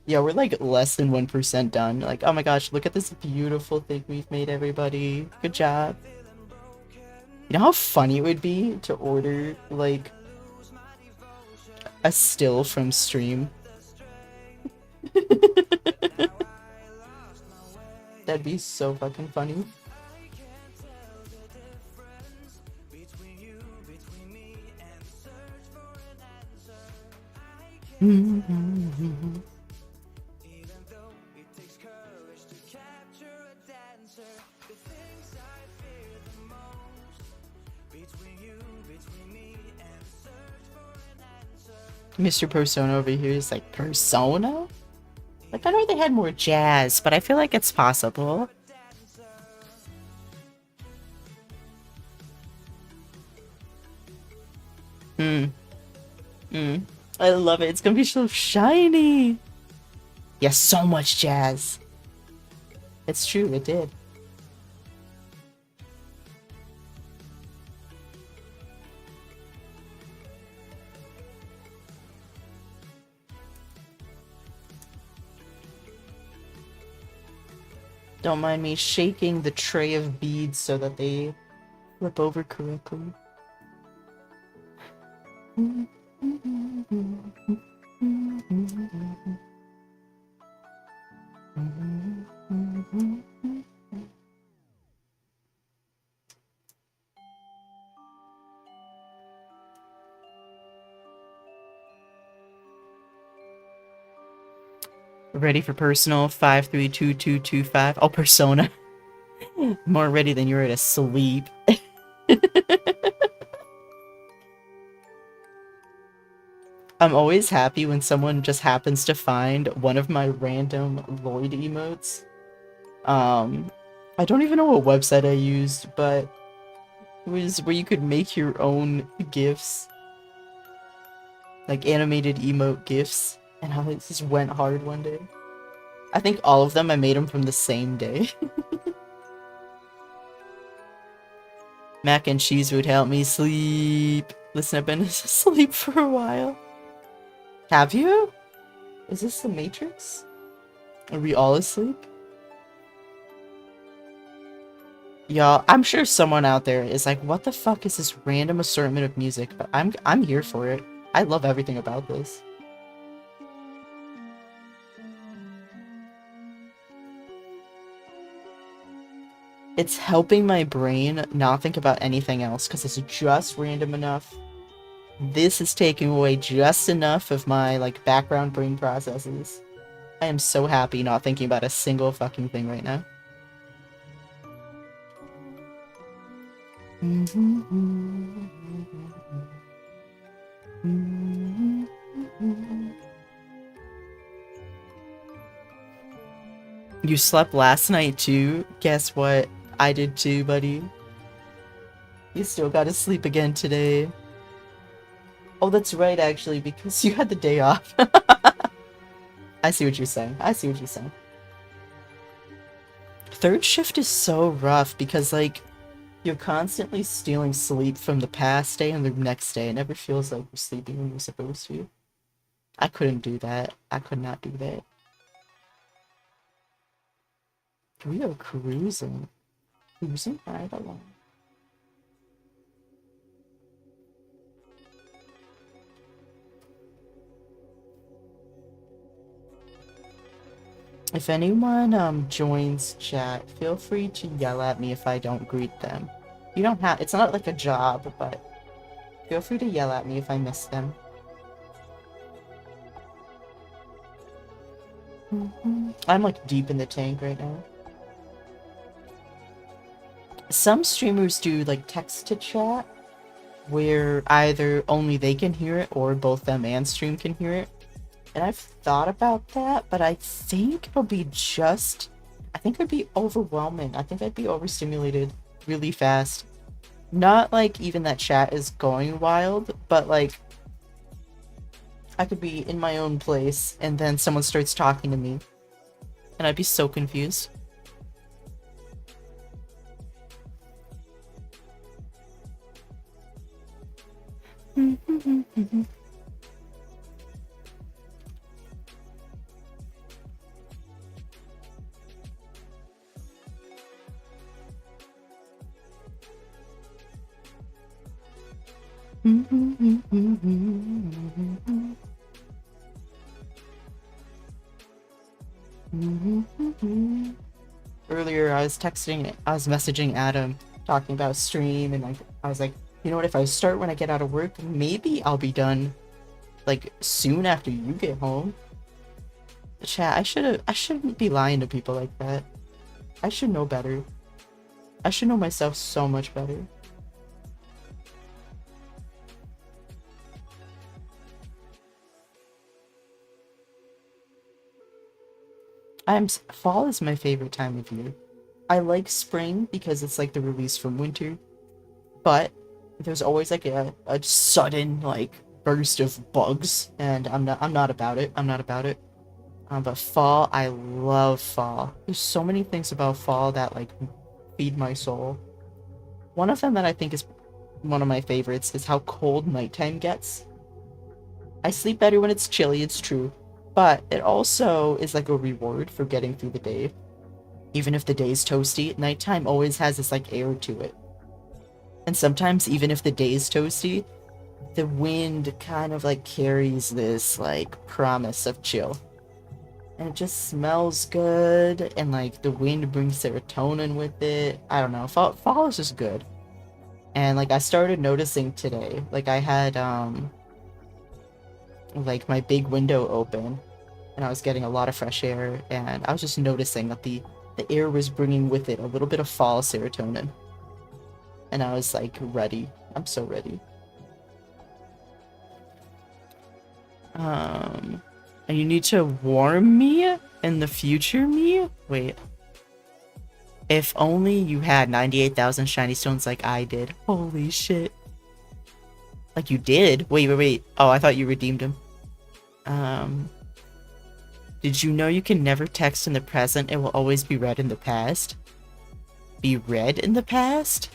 Yeah, we're like less than 1% done. Like, oh my gosh, look at this beautiful thing we've made, everybody. Good job. You know how funny it would be to order, like, a still from stream? That'd be so fucking funny. Mr. Persona over here is like, Persona? Like, I know they had more jazz, but I feel like it's possible. I love it. It's gonna be so shiny. Yeah, so much jazz. It's true, it did. Don't mind me shaking the tray of beads so that they flip over correctly. Ready for personal 532225. Oh, Persona. More ready than you're to sleep. I'm always happy when someone just happens to find one of my random Lloyd emotes. I don't even know what website I used, but it was where you could make your own GIFs. Like animated emote GIFs. And how it just went hard one day. I think all of them, I made them from the same day. Mac and cheese would help me sleep. Listen, I've been asleep for a while. Have you? Is this the Matrix? Are we all asleep? Y'all, I'm sure someone out there is like, what the fuck is this random assortment of music? But I'm here for it. I love everything about this. It's helping my brain not think about anything else because it's just random enough. This is taking away just enough of my, like, background brain processes. I am so happy not thinking about a single fucking thing right now. You slept last night too? Guess what? I did too, buddy. You still gotta sleep again today. Oh, that's right, actually, because you had the day off. I see what you're saying. I see what you're saying. Third shift is so rough because, like, you're constantly stealing sleep from the past day and the next day. It never feels like you're sleeping when you're supposed to. I couldn't do that. I could not do that. We are cruising. Cruising right along. If anyone joins chat, feel free to yell at me if I don't greet them. You don't have, it's not like a job, but feel free to yell at me if I miss them. I'm like deep in the tank right now. Some streamers do like text to chat where either only they can hear it or both them and stream can hear it. And I've thought about that, but I think it'll be just... I think it'd be overwhelming. I think I'd be overstimulated really fast. Not like even that chat is going wild, but like I could be in my own place and then someone starts talking to me. And I'd be so confused. Earlier, I was messaging Adam, talking about stream, and I was like, you know what, if I start when I get out of work, maybe I'll be done, like, soon after you get home. Chat, I shouldn't be lying to people like that. I should know better. I should know myself so much better. Fall is my favorite time of year. I like spring because it's like the release from winter, but there's always like a sudden like burst of bugs, and I'm not about it. I'm not about it. But fall, I love fall. There's so many things about fall that like feed my soul. One of them that I think is one of my favorites is how cold nighttime gets. I sleep better when it's chilly, it's true, but it also is like a reward for getting through the day. Even if the day's toasty, nighttime always has this like air to it. And sometimes even if the day's toasty, the wind kind of like carries this like promise of chill. And it just smells good, and like the wind brings serotonin with it. I don't know, fall is just good. And like I started noticing today, like I had like my big window open and I was getting a lot of fresh air, and I was just noticing that the air was bringing with it a little bit of fall serotonin. And I was like, ready. I'm so ready. And you need to warn me in the future, me? Wait. If only you had 98,000 shiny stones like I did. Holy shit. Like you did? Wait. Oh, I thought you redeemed him. Did you know you can never text in the present? It will always be read in the past. Be read in the past?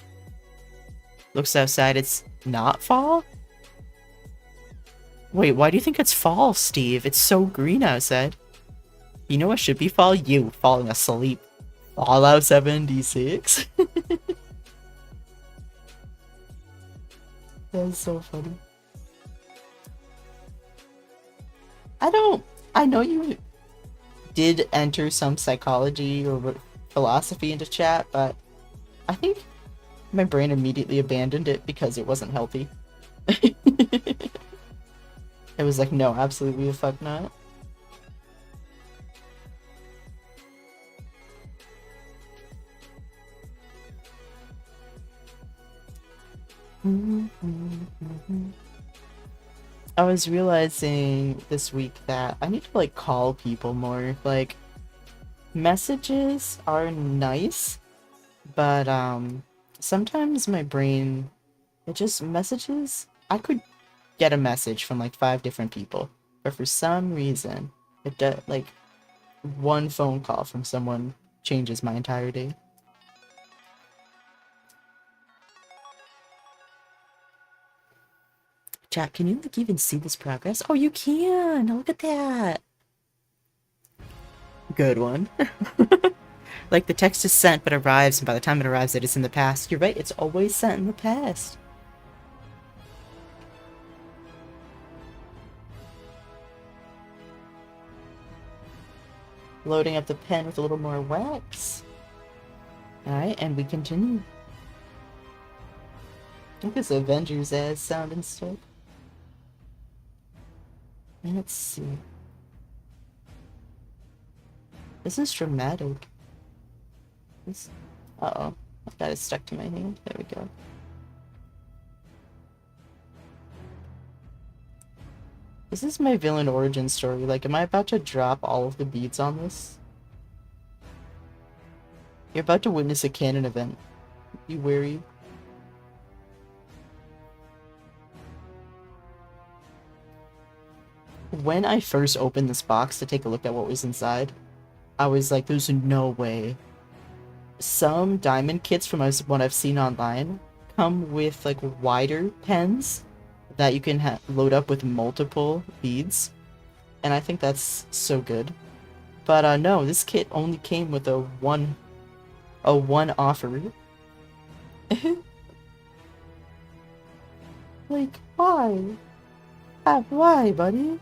Looks outside, it's not fall? Wait, why do you think it's fall, Steve? It's so green outside. You know what should be fall? You falling asleep. Fallout 76? That's so funny. I know you did enter some psychology or philosophy into chat, but I think my brain immediately abandoned it because it wasn't healthy. It was like, no, absolutely the fuck not. I was realizing this week that I need to like call people more. Like, messages are nice, but sometimes my brain, it just messages. I could get a message from like 5 different people, but for some reason, it does like one phone call from someone changes my entire day. Chat, can you like even see this progress? Oh, you can! Look at that! Good one. Like the text is sent but arrives, and by the time it arrives it is in the past. You're right, it's always sent in the past. Loading up the pen with a little more wax. Alright, and we continue. Look at this Avengers ass sound and stuff. Let's see. This is dramatic. This... Uh-oh. I got it stuck to my hand. There we go. This is my villain origin story. Like, am I about to drop all of the beads on this? You're about to witness a canon event. Be wary. When I first opened this box to take a look at what was inside, I was like, there's no way. Some diamond kits from what I've seen online come with like wider pens that you can load up with multiple beads, and I think that's so good. But no, this kit only came with a one offer. Like, why? Why, buddy?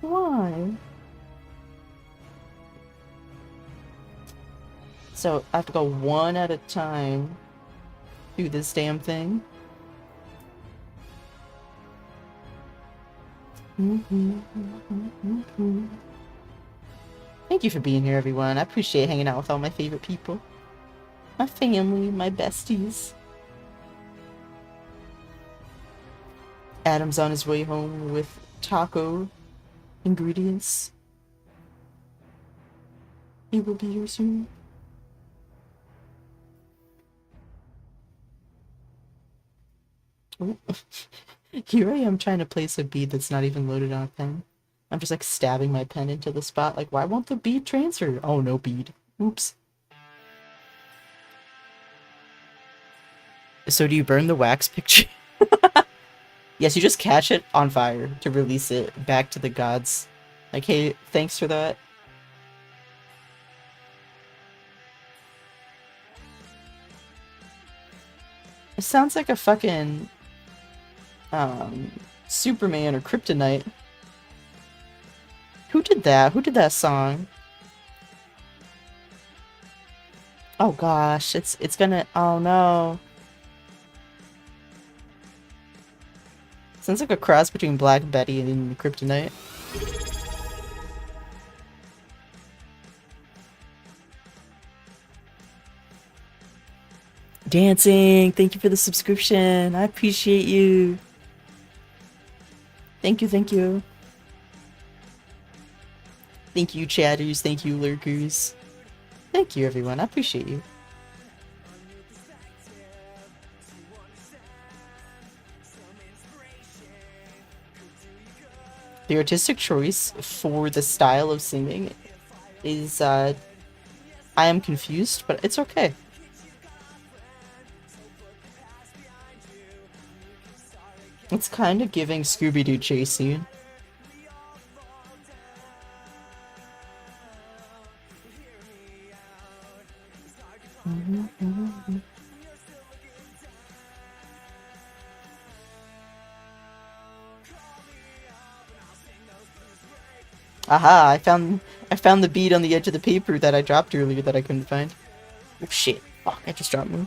Why? So I have to go one at a time through this damn thing. Thank you for being here, everyone. I appreciate hanging out with all my favorite people. My family, my besties. Adam's on his way home with taco ingredients. He will be here soon. Here I am trying to place a bead that's not even loaded on a pen. I'm just like stabbing my pen into the spot. Like, why won't the bead transfer? Oh, no bead. Oops. So do you burn the wax picture? Yes, you just catch it on fire to release it back to the gods. Like, hey, thanks for that. It sounds like a fucking Superman or Kryptonite. Who did that? Who did that song? Oh gosh, it's gonna... Oh no. Sounds like a cross between Black Betty and Kryptonite. Dancing! Thank you for the subscription. I appreciate you. Thank you, thank you. Thank you, chatters. Thank you, lurkers. Thank you, everyone. I appreciate you. The artistic choice for the style of singing is, I am confused, but it's okay. It's kind of giving Scooby-Doo chase scene. Aha, I found the bead on the edge of the paper that I dropped earlier that I couldn't find. Oh shit. Fuck, I just dropped one.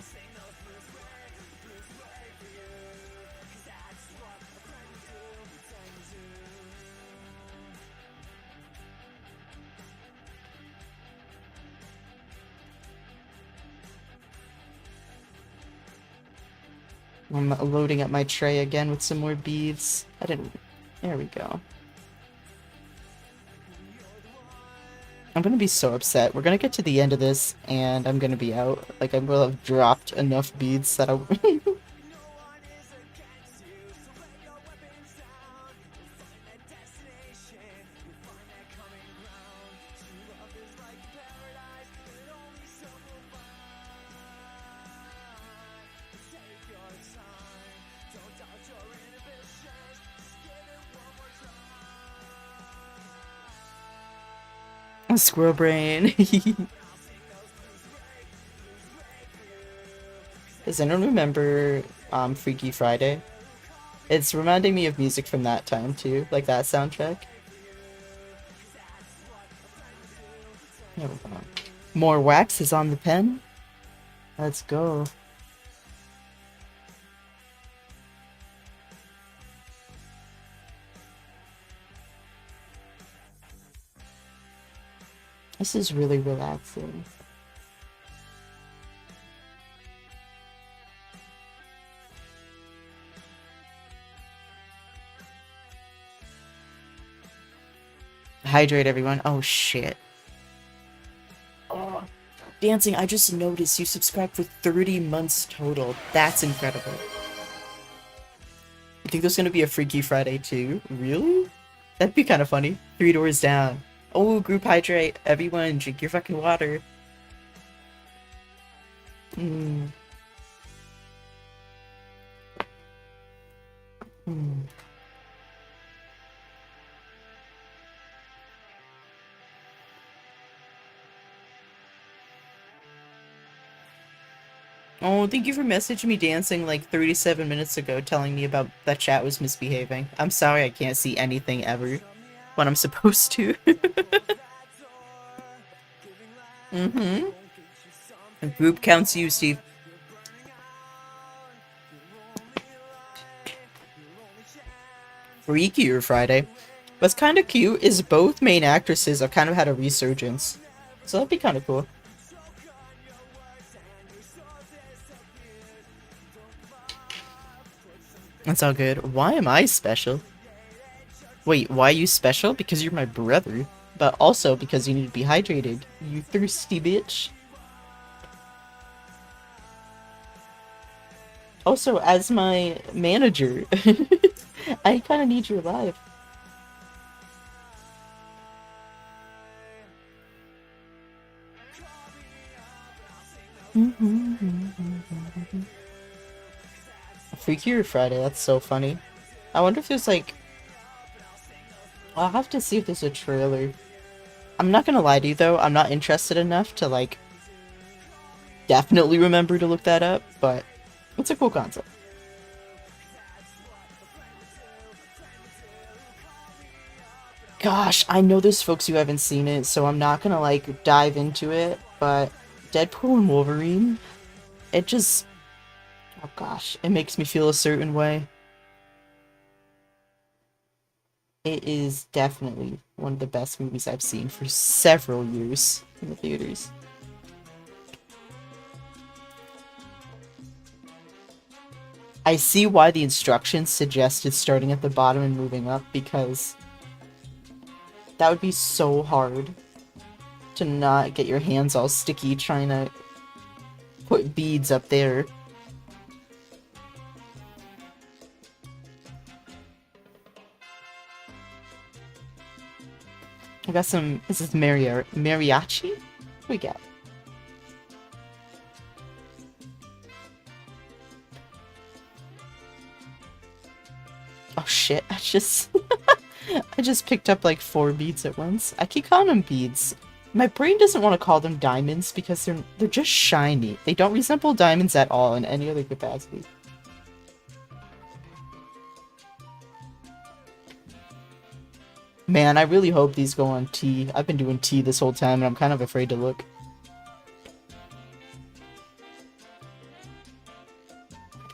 I'm loading up my tray again with some more beads. There we go. I'm gonna be so upset. We're gonna get to the end of this, and I'm gonna be out. Like, I will have dropped enough beads that I... Squirrel brain. Does anyone remember Freaky Friday? It's reminding me of music from that time too, like that soundtrack. There we go. More wax is on the pen. Let's go. This is really relaxing. Hydrate, everyone. Oh, shit. Oh, Dancing, I just noticed you subscribed for 30 months total. That's incredible. You think there's gonna be a Freaky Friday too? Really? That'd be kind of funny. 3 doors down. Oh, group hydrate. Everyone, drink your fucking water. Hmm. Hmm. Oh, thank you for messaging me dancing like 37 minutes ago telling me about that chat was misbehaving. I'm sorry I can't see anything ever when I'm supposed to. Mm-hmm. A group counts you, Steve. Freakier Friday. What's kind of cute is both main actresses have kind of had a resurgence. So that'd be kind of cool. That's all good. Why am I special? Wait, why are you special? Because you're my brother. But also because you need to be hydrated. You thirsty bitch. Also, as my manager, I kind of need your life. Freakier Friday, that's so funny. I wonder if there's like... I'll have to see if there's a trailer. I'm not gonna lie to you though, I'm not interested enough to like... definitely remember to look that up, but it's a cool concept. Gosh, I know there's folks who haven't seen it, so I'm not gonna like dive into it, but Deadpool and Wolverine, it just... oh gosh, it makes me feel a certain way. It is definitely one of the best movies I've seen for several years in the theaters. I see why the instructions suggested starting at the bottom and moving up, because that would be so hard to not get your hands all sticky trying to put beads up there. I got some... this is mariachi? What do we got? Oh shit, I just... I just picked up like 4 beads at once. I keep calling them beads. My brain doesn't want to call them diamonds because they're just shiny. They don't resemble diamonds at all in any other capacity. Man, I really hope these go on T. I've been doing T this whole time and I'm kind of afraid to look.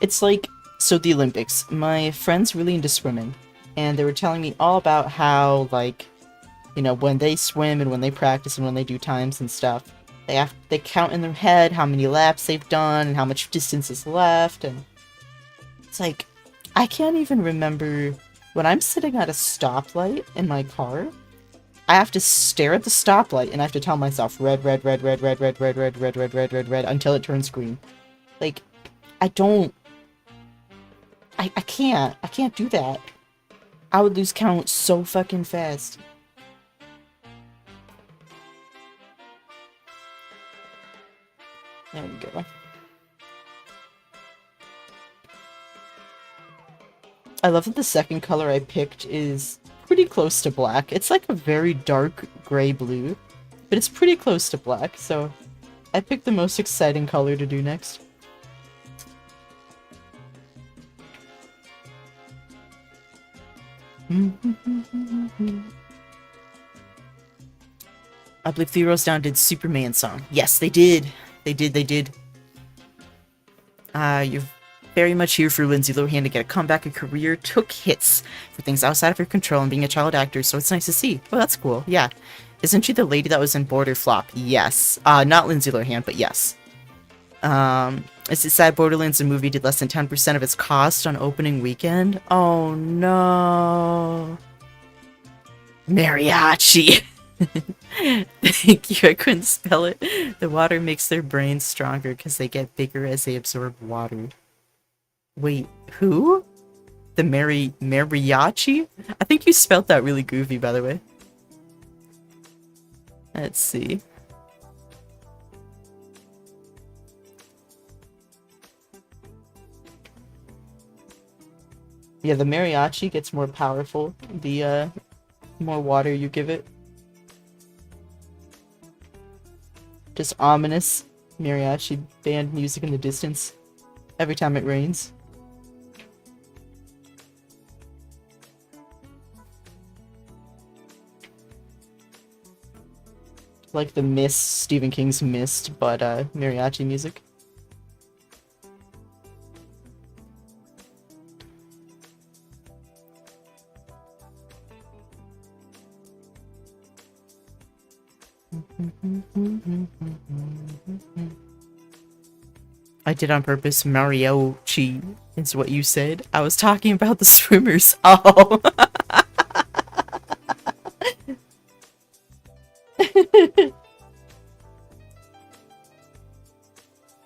It's like, so the Olympics. My friend's really into swimming, and they were telling me all about how, like, you know, when they swim and when they practice and when they do times and stuff, they count in their head how many laps they've done and how much distance is left, and it's like, I can't even remember when I'm sitting at a stoplight in my car. I have to stare at the stoplight and I have to tell myself red, red, red, red, red, red, red, red, red, red, red, red, red until it turns green. Like, I don't. I can't. I can't do that. I would lose count so fucking fast. There we go. I love that the second color I picked is pretty close to black. It's like a very dark gray blue, but it's pretty close to black, so I picked the most exciting color to do next. I believe Three Rows Down did Superman song. Yes, they did. They did. You're very much here for Lindsay Lohan to get a comeback. A career took hits for things outside of her control and being a child actor, so it's nice to see. Oh, that's cool. Yeah. Isn't she the lady that was in Border Flop? Yes. Not Lindsay Lohan, but yes. Is it sad Borderlands the movie did less than 10% of its cost on opening weekend? Oh no. Mariachi. Thank you, I couldn't spell it. The water makes their brains stronger because they get bigger as they absorb water. Wait, who? The mariachi? I think you spelled that really goofy, by the way. Let's see. Yeah, the mariachi gets more powerful the more water you give it. Just ominous mariachi band music in the distance every time it rains. Like the Mist, Stephen King's Mist, but mariachi music. I did on purpose. Mariachi is what you said. I was talking about the swimmers. Oh.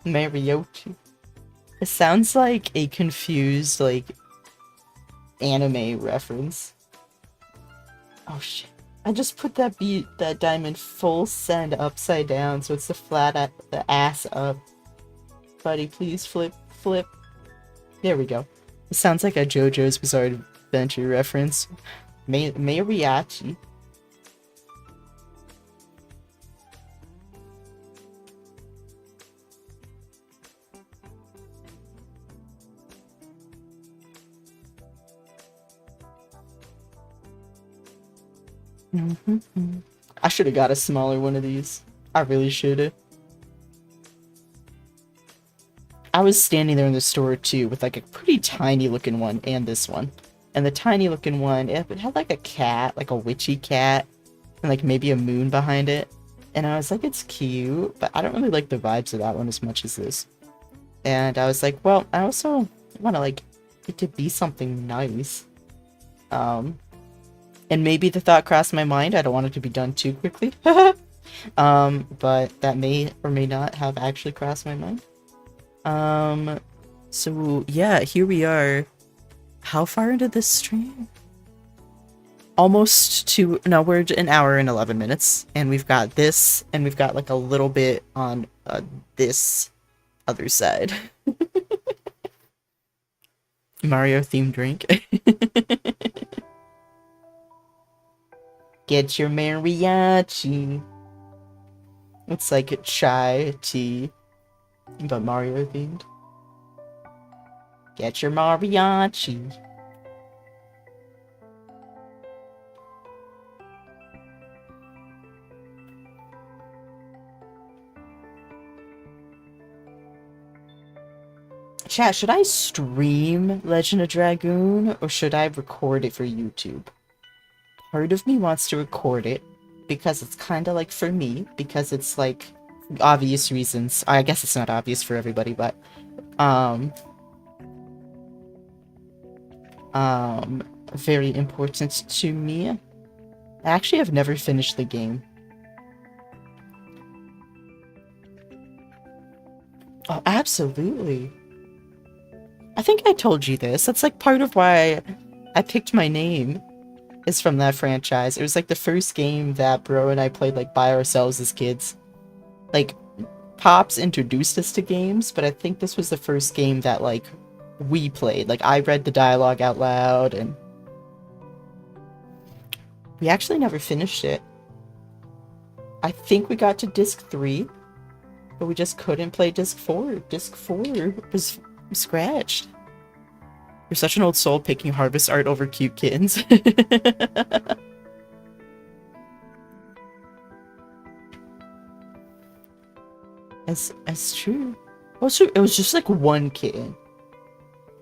Mariachi. It sounds like a confused, like, anime reference. Oh shit. I just put that diamond full send upside down, so it's the ass up. Buddy, please flip. There we go. It sounds like a JoJo's Bizarre Adventure reference. Mariachi. I should have got a smaller one of these. I really should have. I was standing there in the store too with like a pretty tiny looking one and this one. And the tiny looking one, it had like a cat, like a witchy cat, and like maybe a moon behind it. And I was like, it's cute, but I don't really like the vibes of that one as much as this. And I was like, well, I also want to like it to be something nice. And maybe the thought crossed my mind, I don't want it to be done too quickly. But that may or may not have actually crossed my mind. So yeah, here we are. How far into this stream? Almost to, no, we're an hour and 11 minutes, and we've got this, and we've got like a little bit on this other side. Mario themed drink. Get your mariachi. It's like chai tea, but Mario themed. Get your mariachi. Chat, should I stream Legend of Dragoon, or should I record it for YouTube? Part of me wants to record it, because it's kind of like for me, because it's like, obvious reasons. I guess it's not obvious for everybody, but, very important to me. I actually have never finished the game. Oh, absolutely. I think I told you this. That's like part of why I picked my name is from that franchise. It was like the first game that bro and I played like by ourselves as kids. Like, Pops introduced us to games, but I think this was the first game that like we played. Like, I read the dialogue out loud, and we actually never finished it. I think we got to disc 3, but we just couldn't play disc 4. Disc 4 was scratched. You're such an old soul picking harvest art over cute kittens. As true. Also, it was just like one kitten.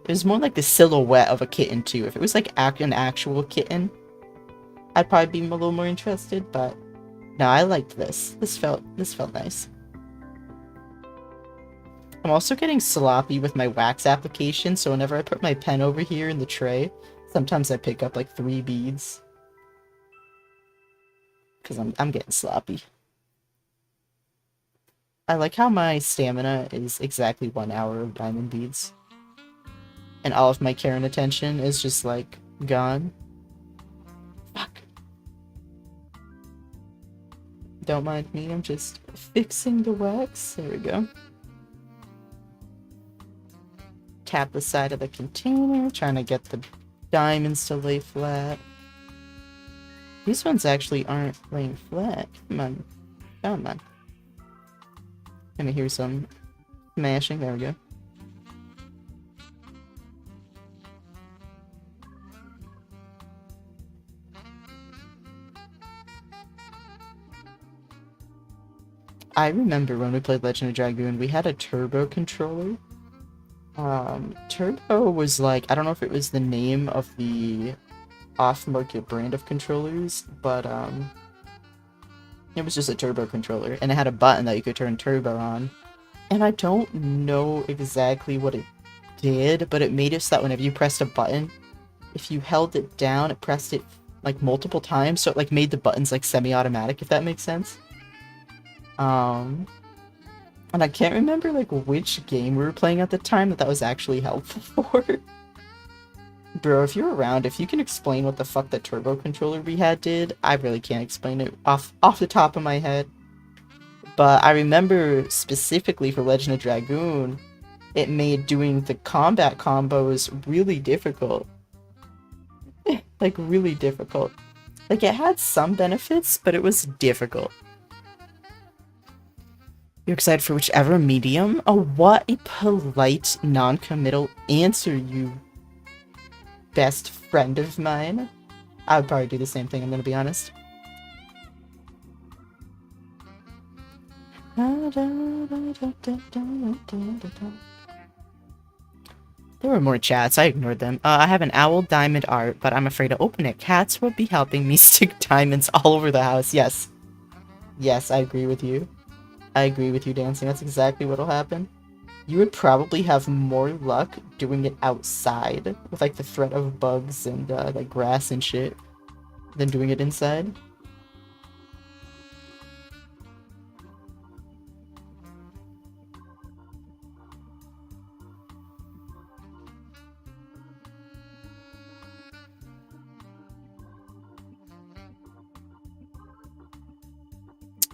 It was more like the silhouette of a kitten too. If it was like an actual kitten, I'd probably be a little more interested. But no, I liked this. This felt nice. I'm also getting sloppy with my wax application, so whenever I put my pen over here in the tray, sometimes I pick up like 3 beads. Because I'm getting sloppy. I like how my stamina is exactly 1 hour of diamond beads. And all of my care and attention is just like gone. Fuck. Don't mind me, I'm just fixing the wax. There we go. Tap the side of the container, trying to get the diamonds to lay flat. These ones actually aren't laying flat. Come on. Come on. Gonna hear some smashing. There we go. I remember when we played Legend of Dragoon, we had a turbo controller. Turbo was like, I don't know if it was the name of the off-market brand of controllers, but it was just a turbo controller, and it had a button that you could turn turbo on. And I don't know exactly what it did, but it made it so that whenever you pressed a button, if you held it down, it pressed it like multiple times, so it like made the buttons like semi-automatic, if that makes sense. And I can't remember like which game we were playing at the time that was actually helpful for. Bro, if you're around, if you can explain what the fuck that turbo controller we had did, I really can't explain it off the top of my head. But I remember specifically for Legend of Dragoon, it made doing the combat combos really difficult. Like, really difficult. Like, it had some benefits, but it was difficult. You're excited for whichever medium? Oh, what a polite, non-committal answer, you best friend of mine. I would probably do the same thing, I'm gonna be honest. There were more chats, I ignored them. I have an owl diamond art, but I'm afraid to open it. Cats will be helping me stick diamonds all over the house. Yes. Yes, I agree with you. I agree with you, Dancing. That's exactly what'll happen. You would probably have more luck doing it outside with like the threat of bugs and like grass and shit than doing it inside.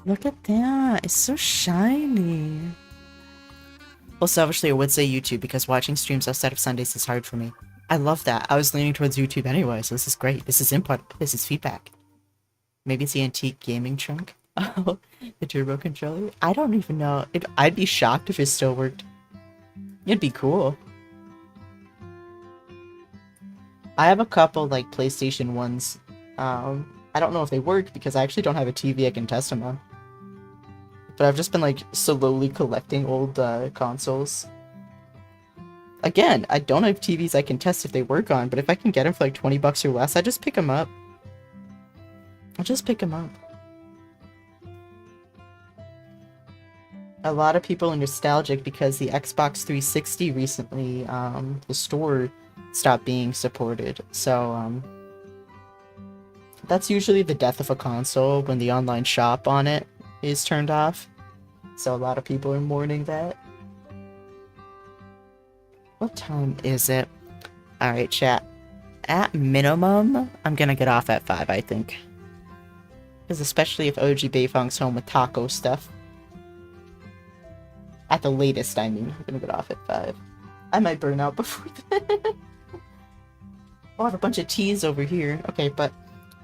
Look at that. It's so shiny. Well, selfishly, I would say YouTube because watching streams outside of Sundays is hard for me. I love that. I was leaning towards YouTube anyway, so this is great. This is input. This is feedback. Maybe it's the antique gaming trunk. Oh, the turbo controller? I don't even know. I'd be shocked if it still worked. It'd be cool. I have a couple, like, PlayStation ones. I don't know if they work because I actually don't have a TV I can test them on. But I've just been, like, slowly collecting old consoles. Again, I don't have TVs I can test if they work on, but if I can get them for, like, 20 bucks or less, I just pick them up. I'll just pick them up. A lot of people are nostalgic because the Xbox 360 recently, the store stopped being supported. So, that's usually the death of a console when the online shop on it is turned off. So a lot of people are mourning that. What time is it? Alright, chat. At minimum, I'm gonna get off at 5, I think. Because especially if OG Beifong's home with taco stuff. At the latest, I mean. I'm gonna get off at 5. I might burn out before then. Oh, I have a bunch of T's over here. Okay, but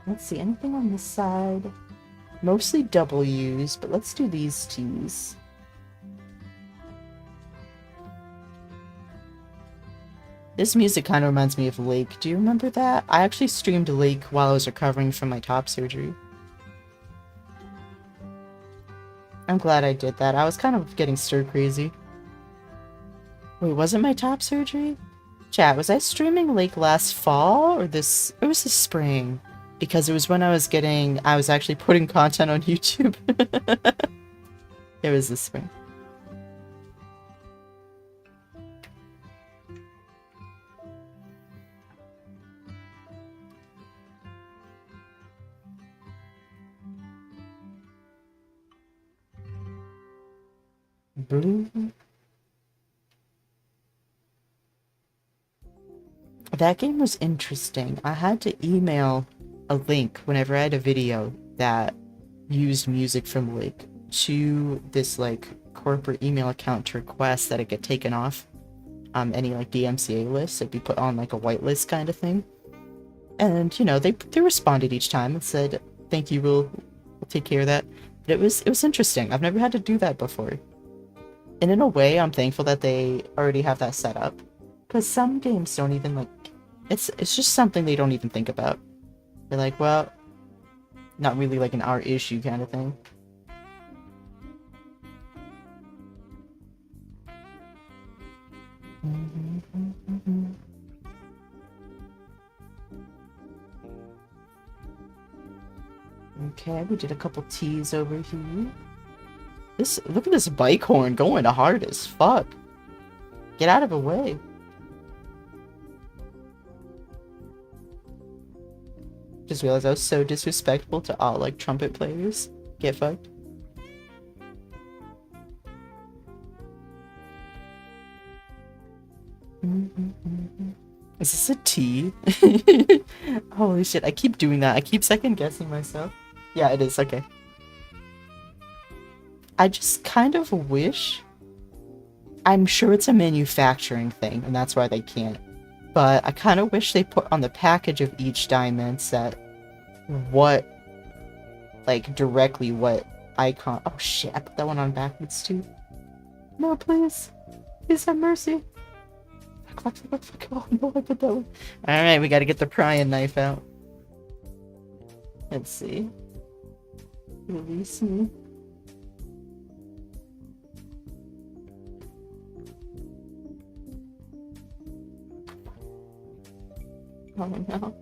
let's see. Anything on this side? Mostly W's, but let's do these T's. This music kind of reminds me of Lake. Do you remember that? I actually streamed Lake while I was recovering from my top surgery. I'm glad I did that. I was kind of getting stir crazy. Wait, was it my top surgery? Chat, was I streaming like last fall or this? It was this spring. Because it was when I was actually putting content on YouTube. It was this spring. Blue. That game was interesting. I had to email a link whenever I had a video that used music from like to this like corporate email account to request that it get taken off any like DMCA lists. It'd be put on like a whitelist kind of thing. And you know, they responded each time and said, "Thank you, we'll take care of that." But it was interesting. I've never had to do that before. And in a way, I'm thankful that they already have that set up. Because some games don't even like it's just something they don't even think about. They're like, well, not really like an our issue kind of thing. Okay, we did a couple T's over here. Look at this bike horn going hard as fuck. Get out of the way. Just realized I was so disrespectful to all like trumpet players. Get fucked. Is this a T? Holy shit, I keep doing that. I keep second guessing myself. Yeah, it is. Okay. I just kind of wish... I'm sure it's a manufacturing thing, and that's why they can't. But I kind of wish they put on the package of each diamond set what... like, directly what icon... Oh shit, I put that one on backwards too. No, please. Please have mercy. Fuck. Oh no, I put that one. Alright, we gotta get the prying knife out. Let's see. Release me. Oh no.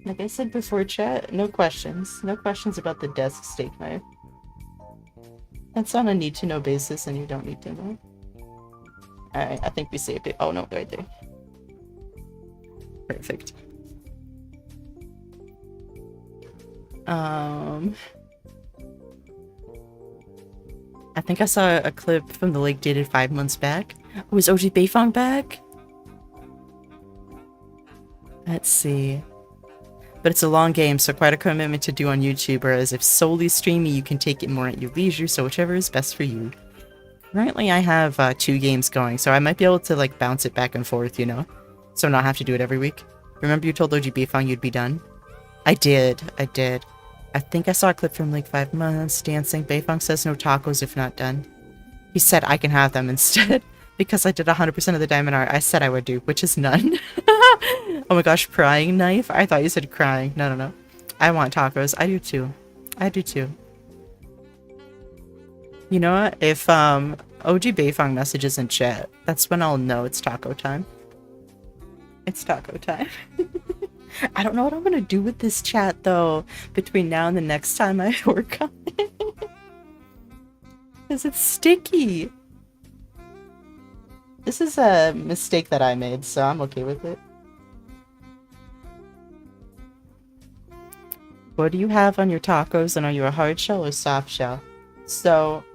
Like I said before, chat, no questions. No questions about the desk steak knife. That's on a need-to-know basis, and you don't need to know. Alright, I think we saved it. Oh no, right there. Perfect. I think I saw a clip from the lake dated 5 months back. Was OG Beifong back? Let's see. But it's a long game, so quite a commitment to do on YouTube, whereas if solely streaming, you can take it more at your leisure, so whichever is best for you. Currently, I have 2 games going, so I might be able to like bounce it back and forth, you know? So not have to do it every week. Remember you told OG Beifong you'd be done? I did. I think I saw a clip from like 5 months dancing. Beifong says no tacos if not done. He said I can have them instead. Because I did 100% of the diamond art I said I would do, which is none. Oh my gosh, prying knife? I thought you said crying. No. I want tacos. I do too. You know what? If OG Beifong messages in chat, that's when I'll know it's taco time. It's taco time. I don't know what I'm gonna do with this chat though, between now and the next time I work on it. Because it's sticky. This is a mistake that I made, so I'm okay with it. What do you have on your tacos, and are you a hard shell or soft shell? So,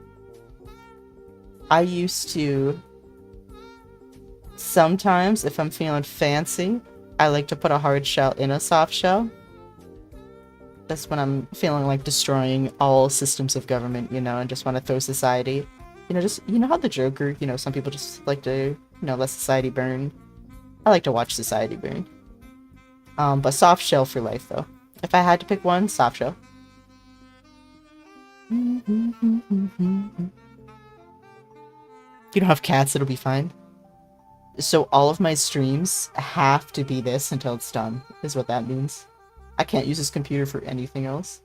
I used to... Sometimes, if I'm feeling fancy, I like to put a hard shell in a soft shell. That's when I'm feeling like destroying all systems of government, you know, and just want to throw society. You know, just, you know how the Joker, you know, some people just like to, you know, let society burn. I like to watch society burn. But soft shell for life, though. If I had to pick one, soft shell. You don't have cats, it'll be fine. So all of my streams have to be this until it's done, is what that means. I can't use this computer for anything else.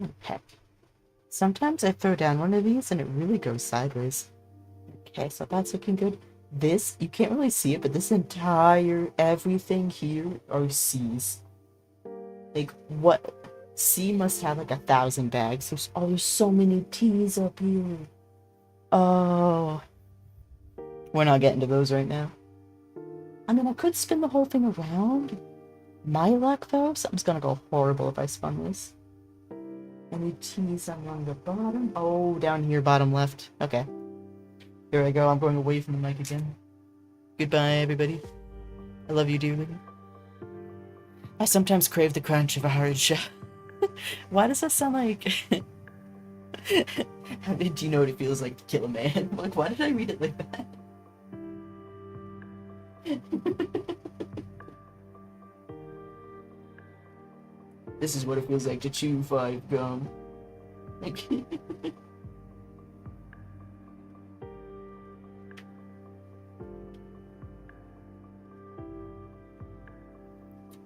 Okay. Sometimes I throw down one of these and it really goes sideways. Okay, so that's looking good. This, you can't really see it, but this entire everything here are C's. Like, what? C must have like 1,000 bags. There's so many T's up here. Oh. We're not getting to those right now. I mean, I could spin the whole thing around. My luck, though, something's gonna go horrible if I spun this. Any T's along the bottom? Oh, down here, bottom left. Okay. Here I go. I'm going away from the mic again. Goodbye, everybody. I love you dearly. I sometimes crave the crunch of a hard shell. Why does that sound like... How did you know what it feels like to kill a man? Like, why did I read it like that? This is what it feels like to chew 5 gum.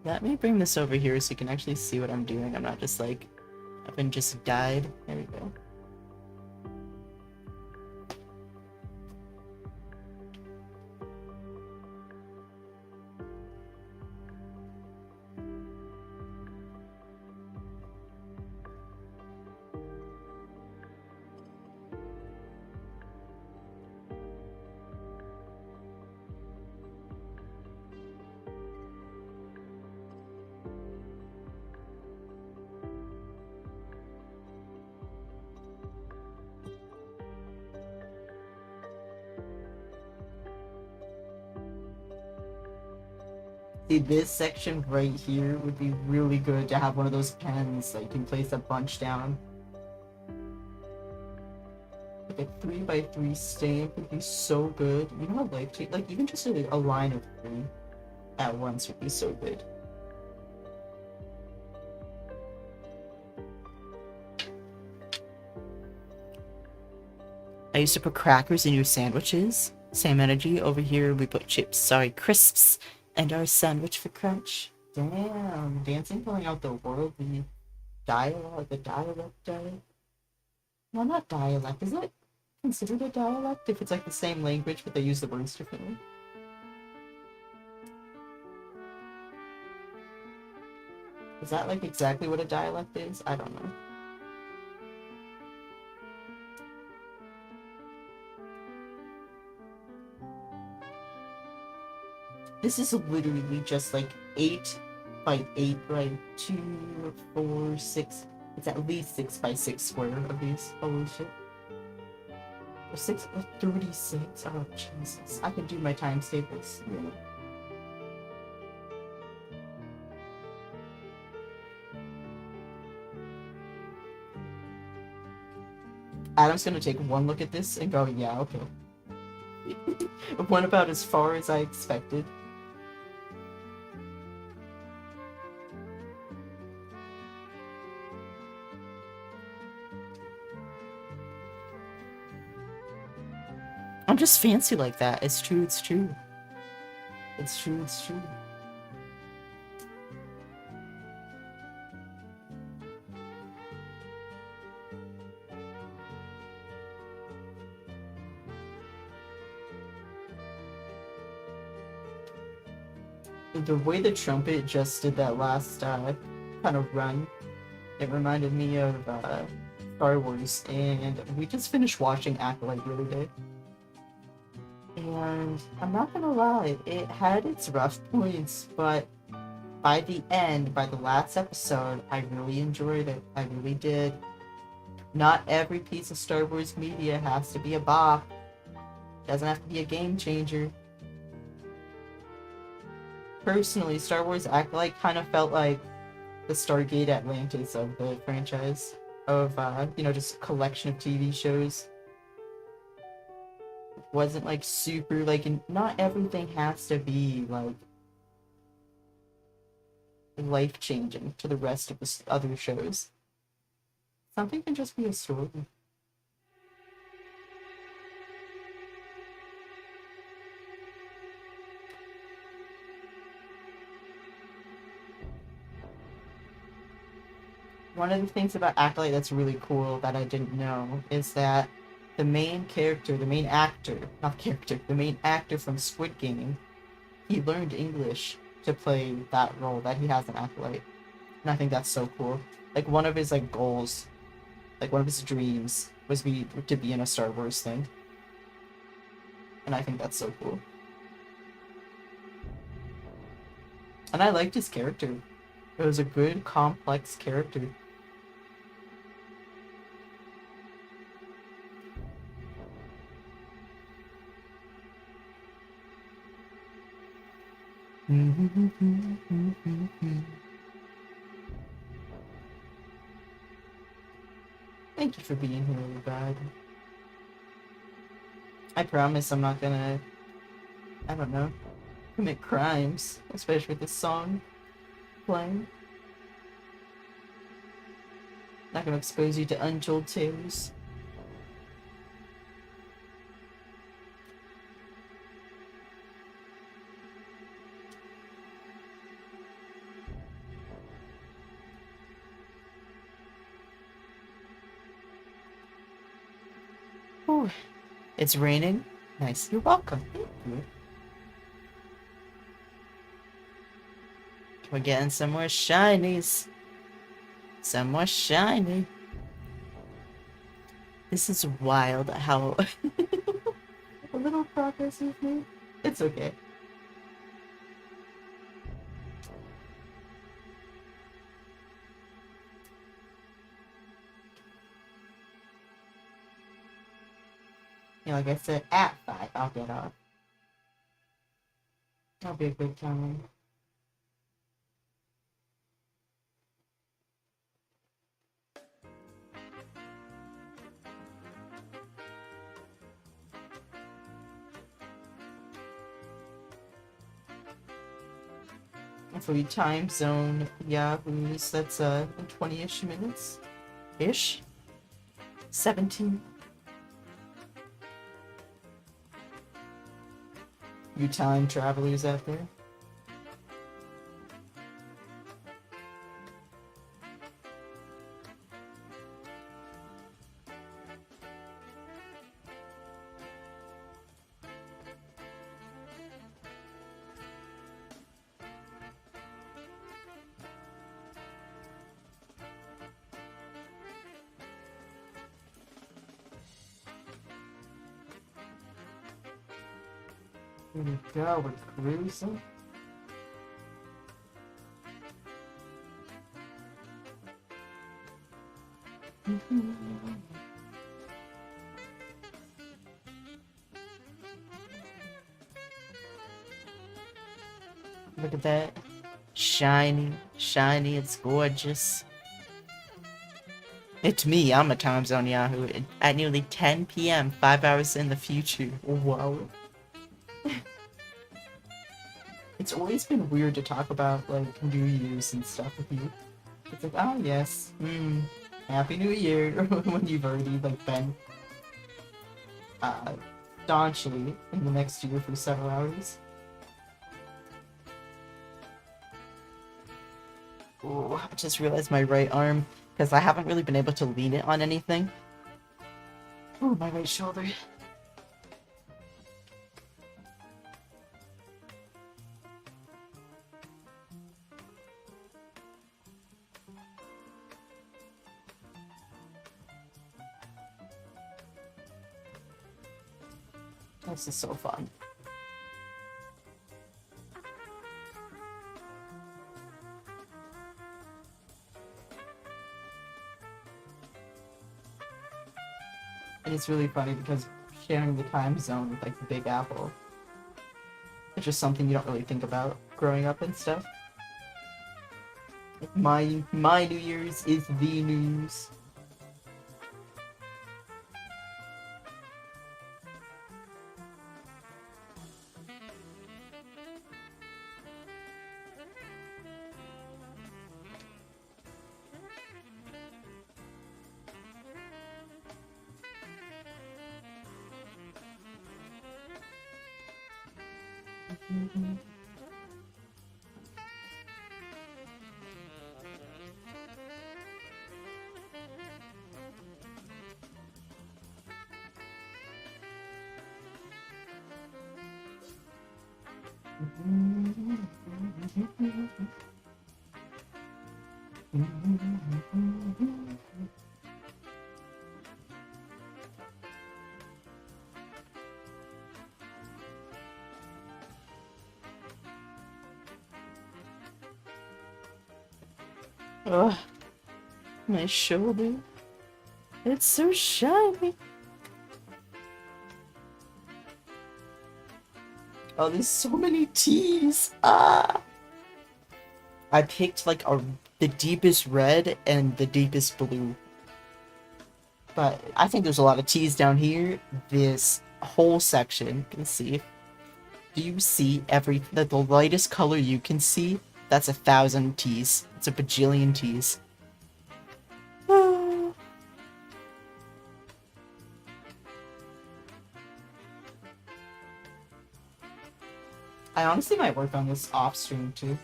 Let me bring this over here so you can actually see what I'm doing. I'm not just like, up and just died. There we go. See, this section right here would be really good to have one of those pens that you can place a bunch down. Like a 3x3 stamp would be so good. You know how like even just a line of 3 at once would be so good. I used to put crackers in your sandwiches. Same energy. Over here we put chips, sorry, crisps. And our sandwich for crunch. Damn, dancing pulling out the worldly dialogue, the dialect. Well, not dialect. Is it considered a dialect if it's like the same language but they use the words differently? Is that like exactly what a dialect is? I don't know. This is literally just like 8 by 8 by 2, 4, 6. It's at least 6 by 6 square of these. Holy shit. 6 by 36. Oh, Jesus. I can do my times tables. Yeah. Adam's gonna take one look at this and go, yeah, okay. Went about as far as I expected. I'm just fancy like that. It's true, it's true. It's true, it's true. The way the trumpet just did that last kind of run, it reminded me of Star Wars, and we just finished watching Acolyte the other day. And I'm not gonna lie, it had its rough points, but by the end, by the last episode, I really enjoyed it. I really did. Not every piece of Star Wars media has to be a bop. Doesn't have to be a game changer. Personally, Star Wars Acolyte kind of felt like the Stargate Atlantis of the franchise. Of, just a collection of TV shows. wasn't like super like, and not everything has to be like life changing to the rest of the other shows. Something can just be a story. One of the things about Acolyte that's really cool that I didn't know is that the main character, the main actor, not character, the main actor from Squid Game, he learned English to play that role that he has in Acolyte. And I think that's so cool. Like one of his like goals, like one of his dreams was to be in a Star Wars thing. And I think that's so cool. And I liked his character. It was a good, complex character. Thank you for being here, God. I promise I'm not gonna, I don't know, commit crimes, especially with this song playing. Not gonna expose you to untold tales. Ooh, it's raining. Nice. You're welcome. Thank you. We're getting some more shinies. Some more shiny. This is wild how a little progress we've made. It's okay. You know, like I said, at 5, I'll get off. That'll be a good time. For you time zone yahoos, that's in 20-ish minutes. Ish? 17. You time travelers out there. Here we go, we're cruising. Look at that. Shiny, shiny, it's gorgeous. It's me, I'm a time zone Yahoo at nearly 10 p.m., 5 hours in the future. Wow. It's always been weird to talk about, like, New Year's and stuff with you. It's like, oh yes, Happy New Year, when you've already, like, been, staunchly in the next year for several hours. Ooh, I just realized my right arm, because I haven't really been able to lean it on anything. Ooh, my right shoulder. This is so fun. And it's really funny because sharing the time zone with like the Big Apple, it's just something you don't really think about growing up and stuff. My New Year's is the news. Ugh, my shoulder. It's so shiny. Oh, there's so many teas. Ah! I picked like the deepest red and the deepest blue. But I think there's a lot of teas down here. This whole section, you can see. Do you see the lightest color you can see? That's 1,000 teas. It's a bajillion teas. I honestly might work on this off stream too.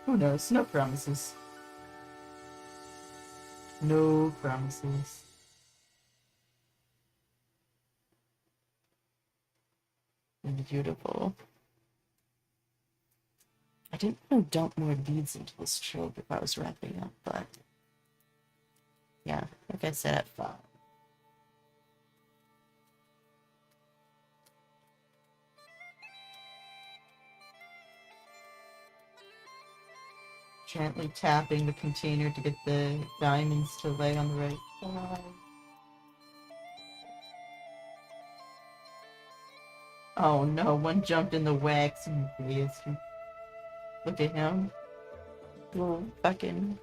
Who knows? No promises. No promises. Beautiful. I didn't want to dump more beads into this chill if I was wrapping up, but yeah, like I said, at 5. Gently tapping the container to get the diamonds to lay on the right side. Oh no, one jumped in the wax and bastard. Look at him. Little fucking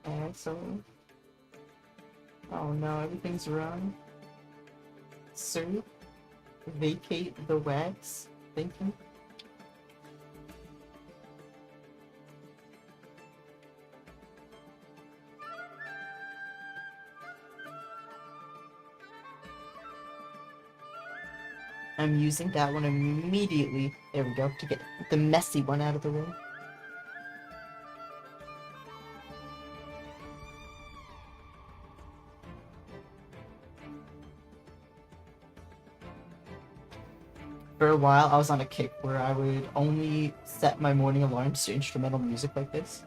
asshole. Oh no, everything's wrong. Sir, vacate the wax. Thank you. I'm using that one immediately. There we go, to get the messy one out of the way. For a while, I was on a kick where I would only set my morning alarms to instrumental music like this.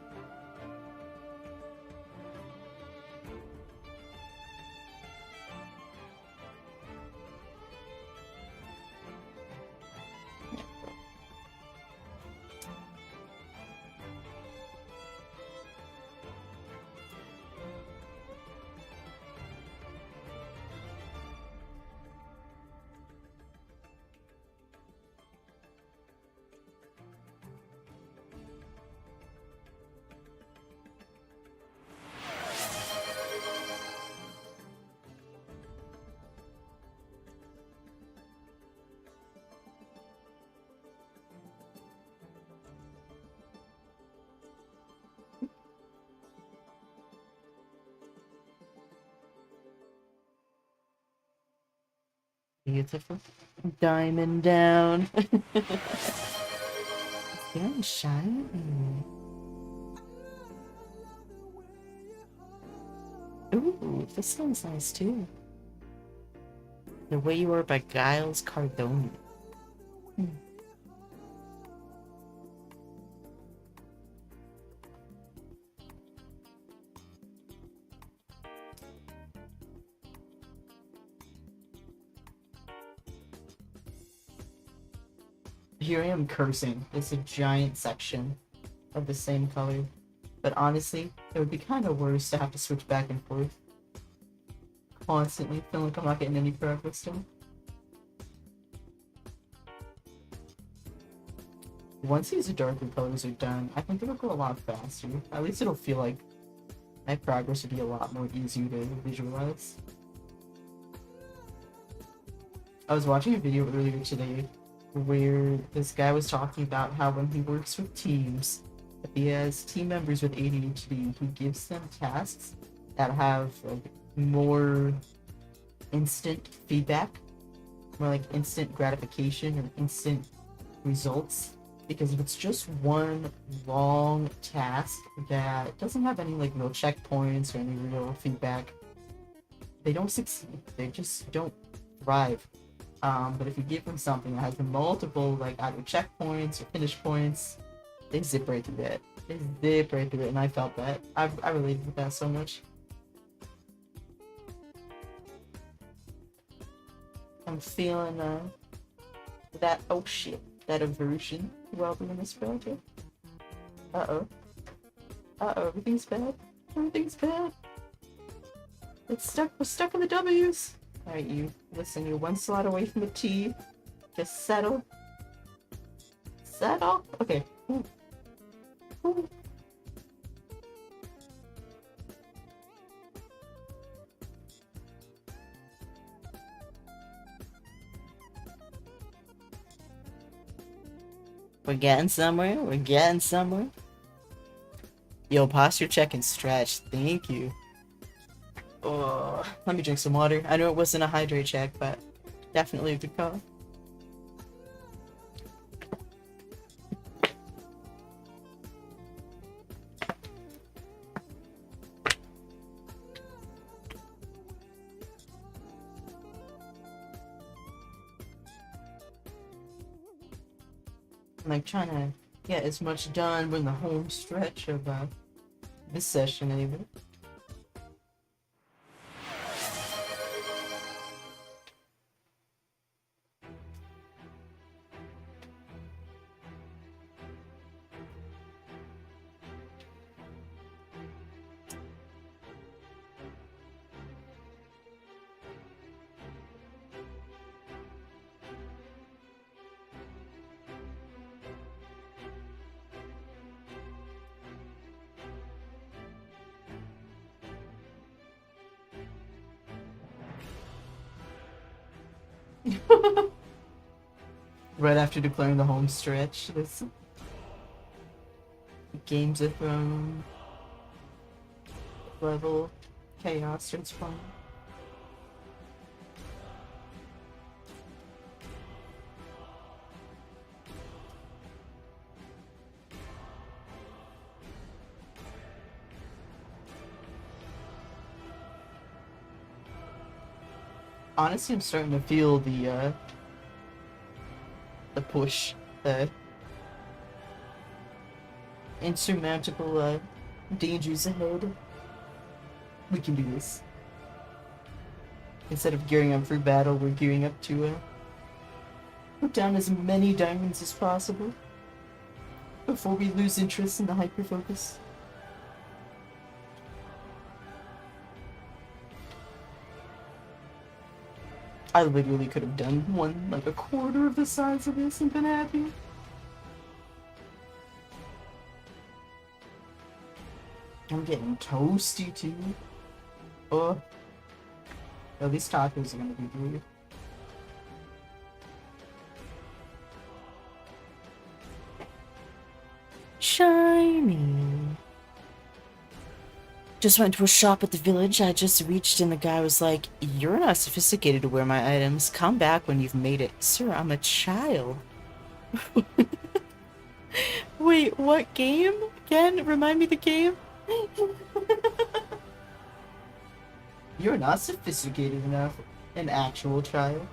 Beautiful. Diamond down. It's very shiny. Ooh, this sounds nice too. The Way You Are by Giles Cardone. Here I am cursing. It's a giant section of the same color. But honestly, it would be kind of worse to have to switch back and forth. Constantly feeling like I'm not getting any progress still. Once these darker colors are done, I think it'll go a lot faster. At least it'll feel like my progress would be a lot more easier to visualize. I was watching a video earlier today where this guy was talking about how when he works with teams, if he has team members with ADHD, he gives them tasks that have like more instant feedback more like instant gratification or instant results. Because if it's just one long task that doesn't have any like real checkpoints or any real feedback, they don't succeed. They just don't thrive. But if you give them something that has multiple like either checkpoints or finish points, they zip right through it. They zip right through it, and I felt that. I related with that so much. I'm feeling that oh shit, that aversion while doing this project. Uh-oh. Uh-oh, everything's bad. Everything's bad. It's stuck. We're stuck in the W's. Alright, you. Listen, you're one slot away from the T. Just settle. Settle? Okay. Ooh. Ooh. We're getting somewhere. We're getting somewhere. Yo, posture check and stretch. Thank you. Oh, let me drink some water. I know it wasn't a hydrate check, but definitely a good call. I'm like trying to get as much done in the home stretch of this session anyway. Right after declaring the home stretch, this Games of Thrones level chaos starts flying. Honestly, I'm starting to feel the push, the insurmountable dangers ahead. We can do this. Instead of gearing up for battle, we're gearing up to put down as many diamonds as possible before we lose interest in the hyperfocus. I literally could have done one, like a quarter of the size of this and been happy. I'm getting toasty too. Oh. At least tacos are gonna be good. Shiny. Just went to a shop at the village I just reached and the guy was like, "You're not sophisticated to wear my items. Come back when you've made it." Sir, I'm a child. Wait, what game? Again? Remind me the game? You're not sophisticated enough. An actual child.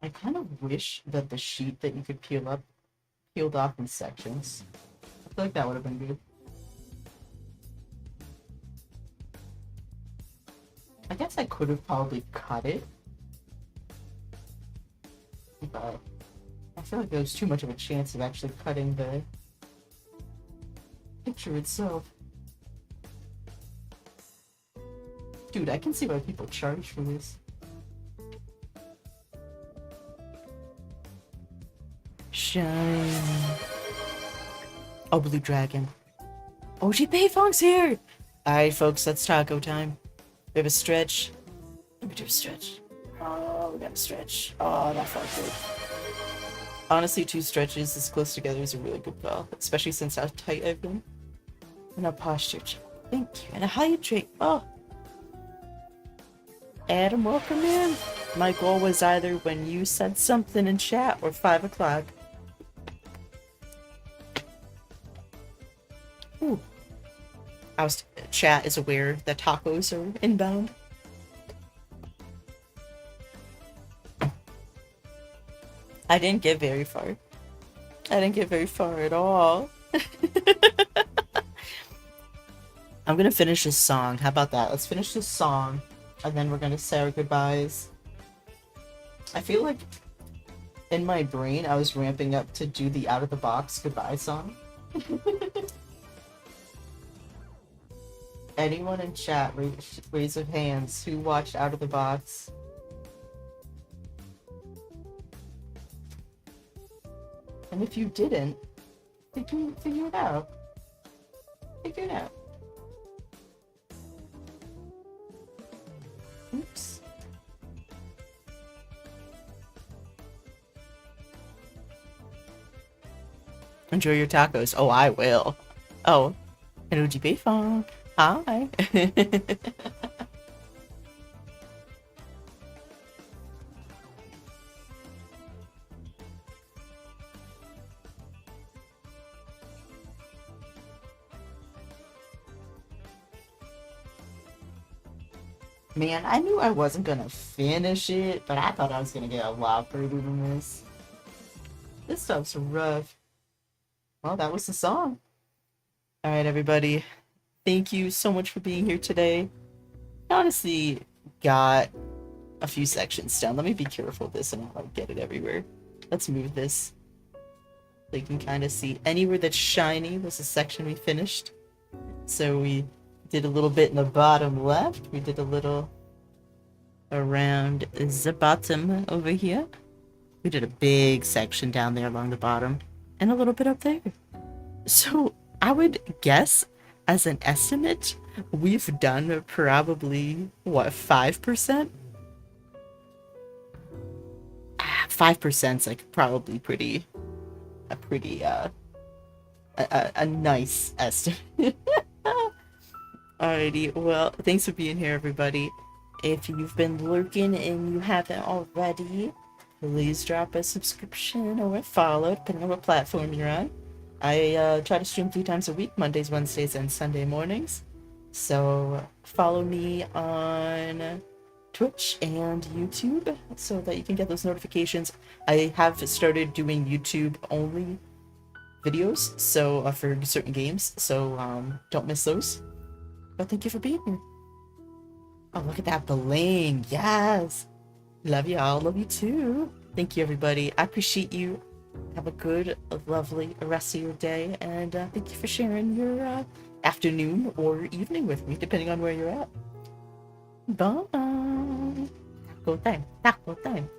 I kind of wish that the sheet that you could peeled off in sections. I feel like that would have been good. I guess I could have probably cut it, but I feel like there was too much of a chance of actually cutting the picture itself. Dude, I can see why people charge for this. Shine. Oh, Blue Dragon. OG Payphong's here! Alright, folks, that's taco time. We have a stretch. Let me do a stretch. Oh, we got a stretch. Oh, that felt good. Honestly, 2 stretches this close together is a really good call, especially since how tight I've been. And a posture check. Thank you. And a hydrate. Oh. Adam, welcome in. My goal was either when you said something in chat or 5 o'clock. Ooh. Chat is aware that tacos are inbound. I didn't get very far. I didn't get very far at all. I'm gonna finish this song. How about that? Let's finish this song, and then we're gonna say our goodbyes. I feel like in my brain I was ramping up to do the out of the box goodbye song. Anyone in chat, raise of hands who watched Out of the Box. And if you didn't, figure it out. Figure it out. Oops. Enjoy your tacos. Oh, I will. Oh, and OGB phone. Hi. Man, I knew I wasn't gonna finish it, but I thought I was gonna get a lot further than this. This stuff's rough. Well, that was the song. Alright, everybody. Thank you so much for being here today. I honestly got a few sections down. Let me be careful with this and not like get it everywhere. Let's move this. So you can kind of see anywhere that's shiny was a section we finished. So we did a little bit in the bottom left. We did a little around the bottom over here. We did a big section down there along the bottom and a little bit up there. So I would guess, as an estimate, we've done probably, what, 5%? 5%'s like probably a nice estimate. Alrighty, well, thanks for being here, everybody. If you've been lurking and you haven't already, please drop a subscription or a follow, depending on what platform you're on. I try to stream 3 times a week, Mondays, Wednesdays, and Sunday mornings. So follow me on Twitch and YouTube so that you can get those notifications. I have started doing YouTube only videos, so for certain games, so don't miss those. But thank you for being here. Oh, look at that bling. Yes. Love y'all. Love you too. Thank you, everybody. I appreciate you. Have a good, lovely rest of your day. And thank you for sharing your afternoon or evening with me, depending on where you're at. Bye. Taco time. Taco time.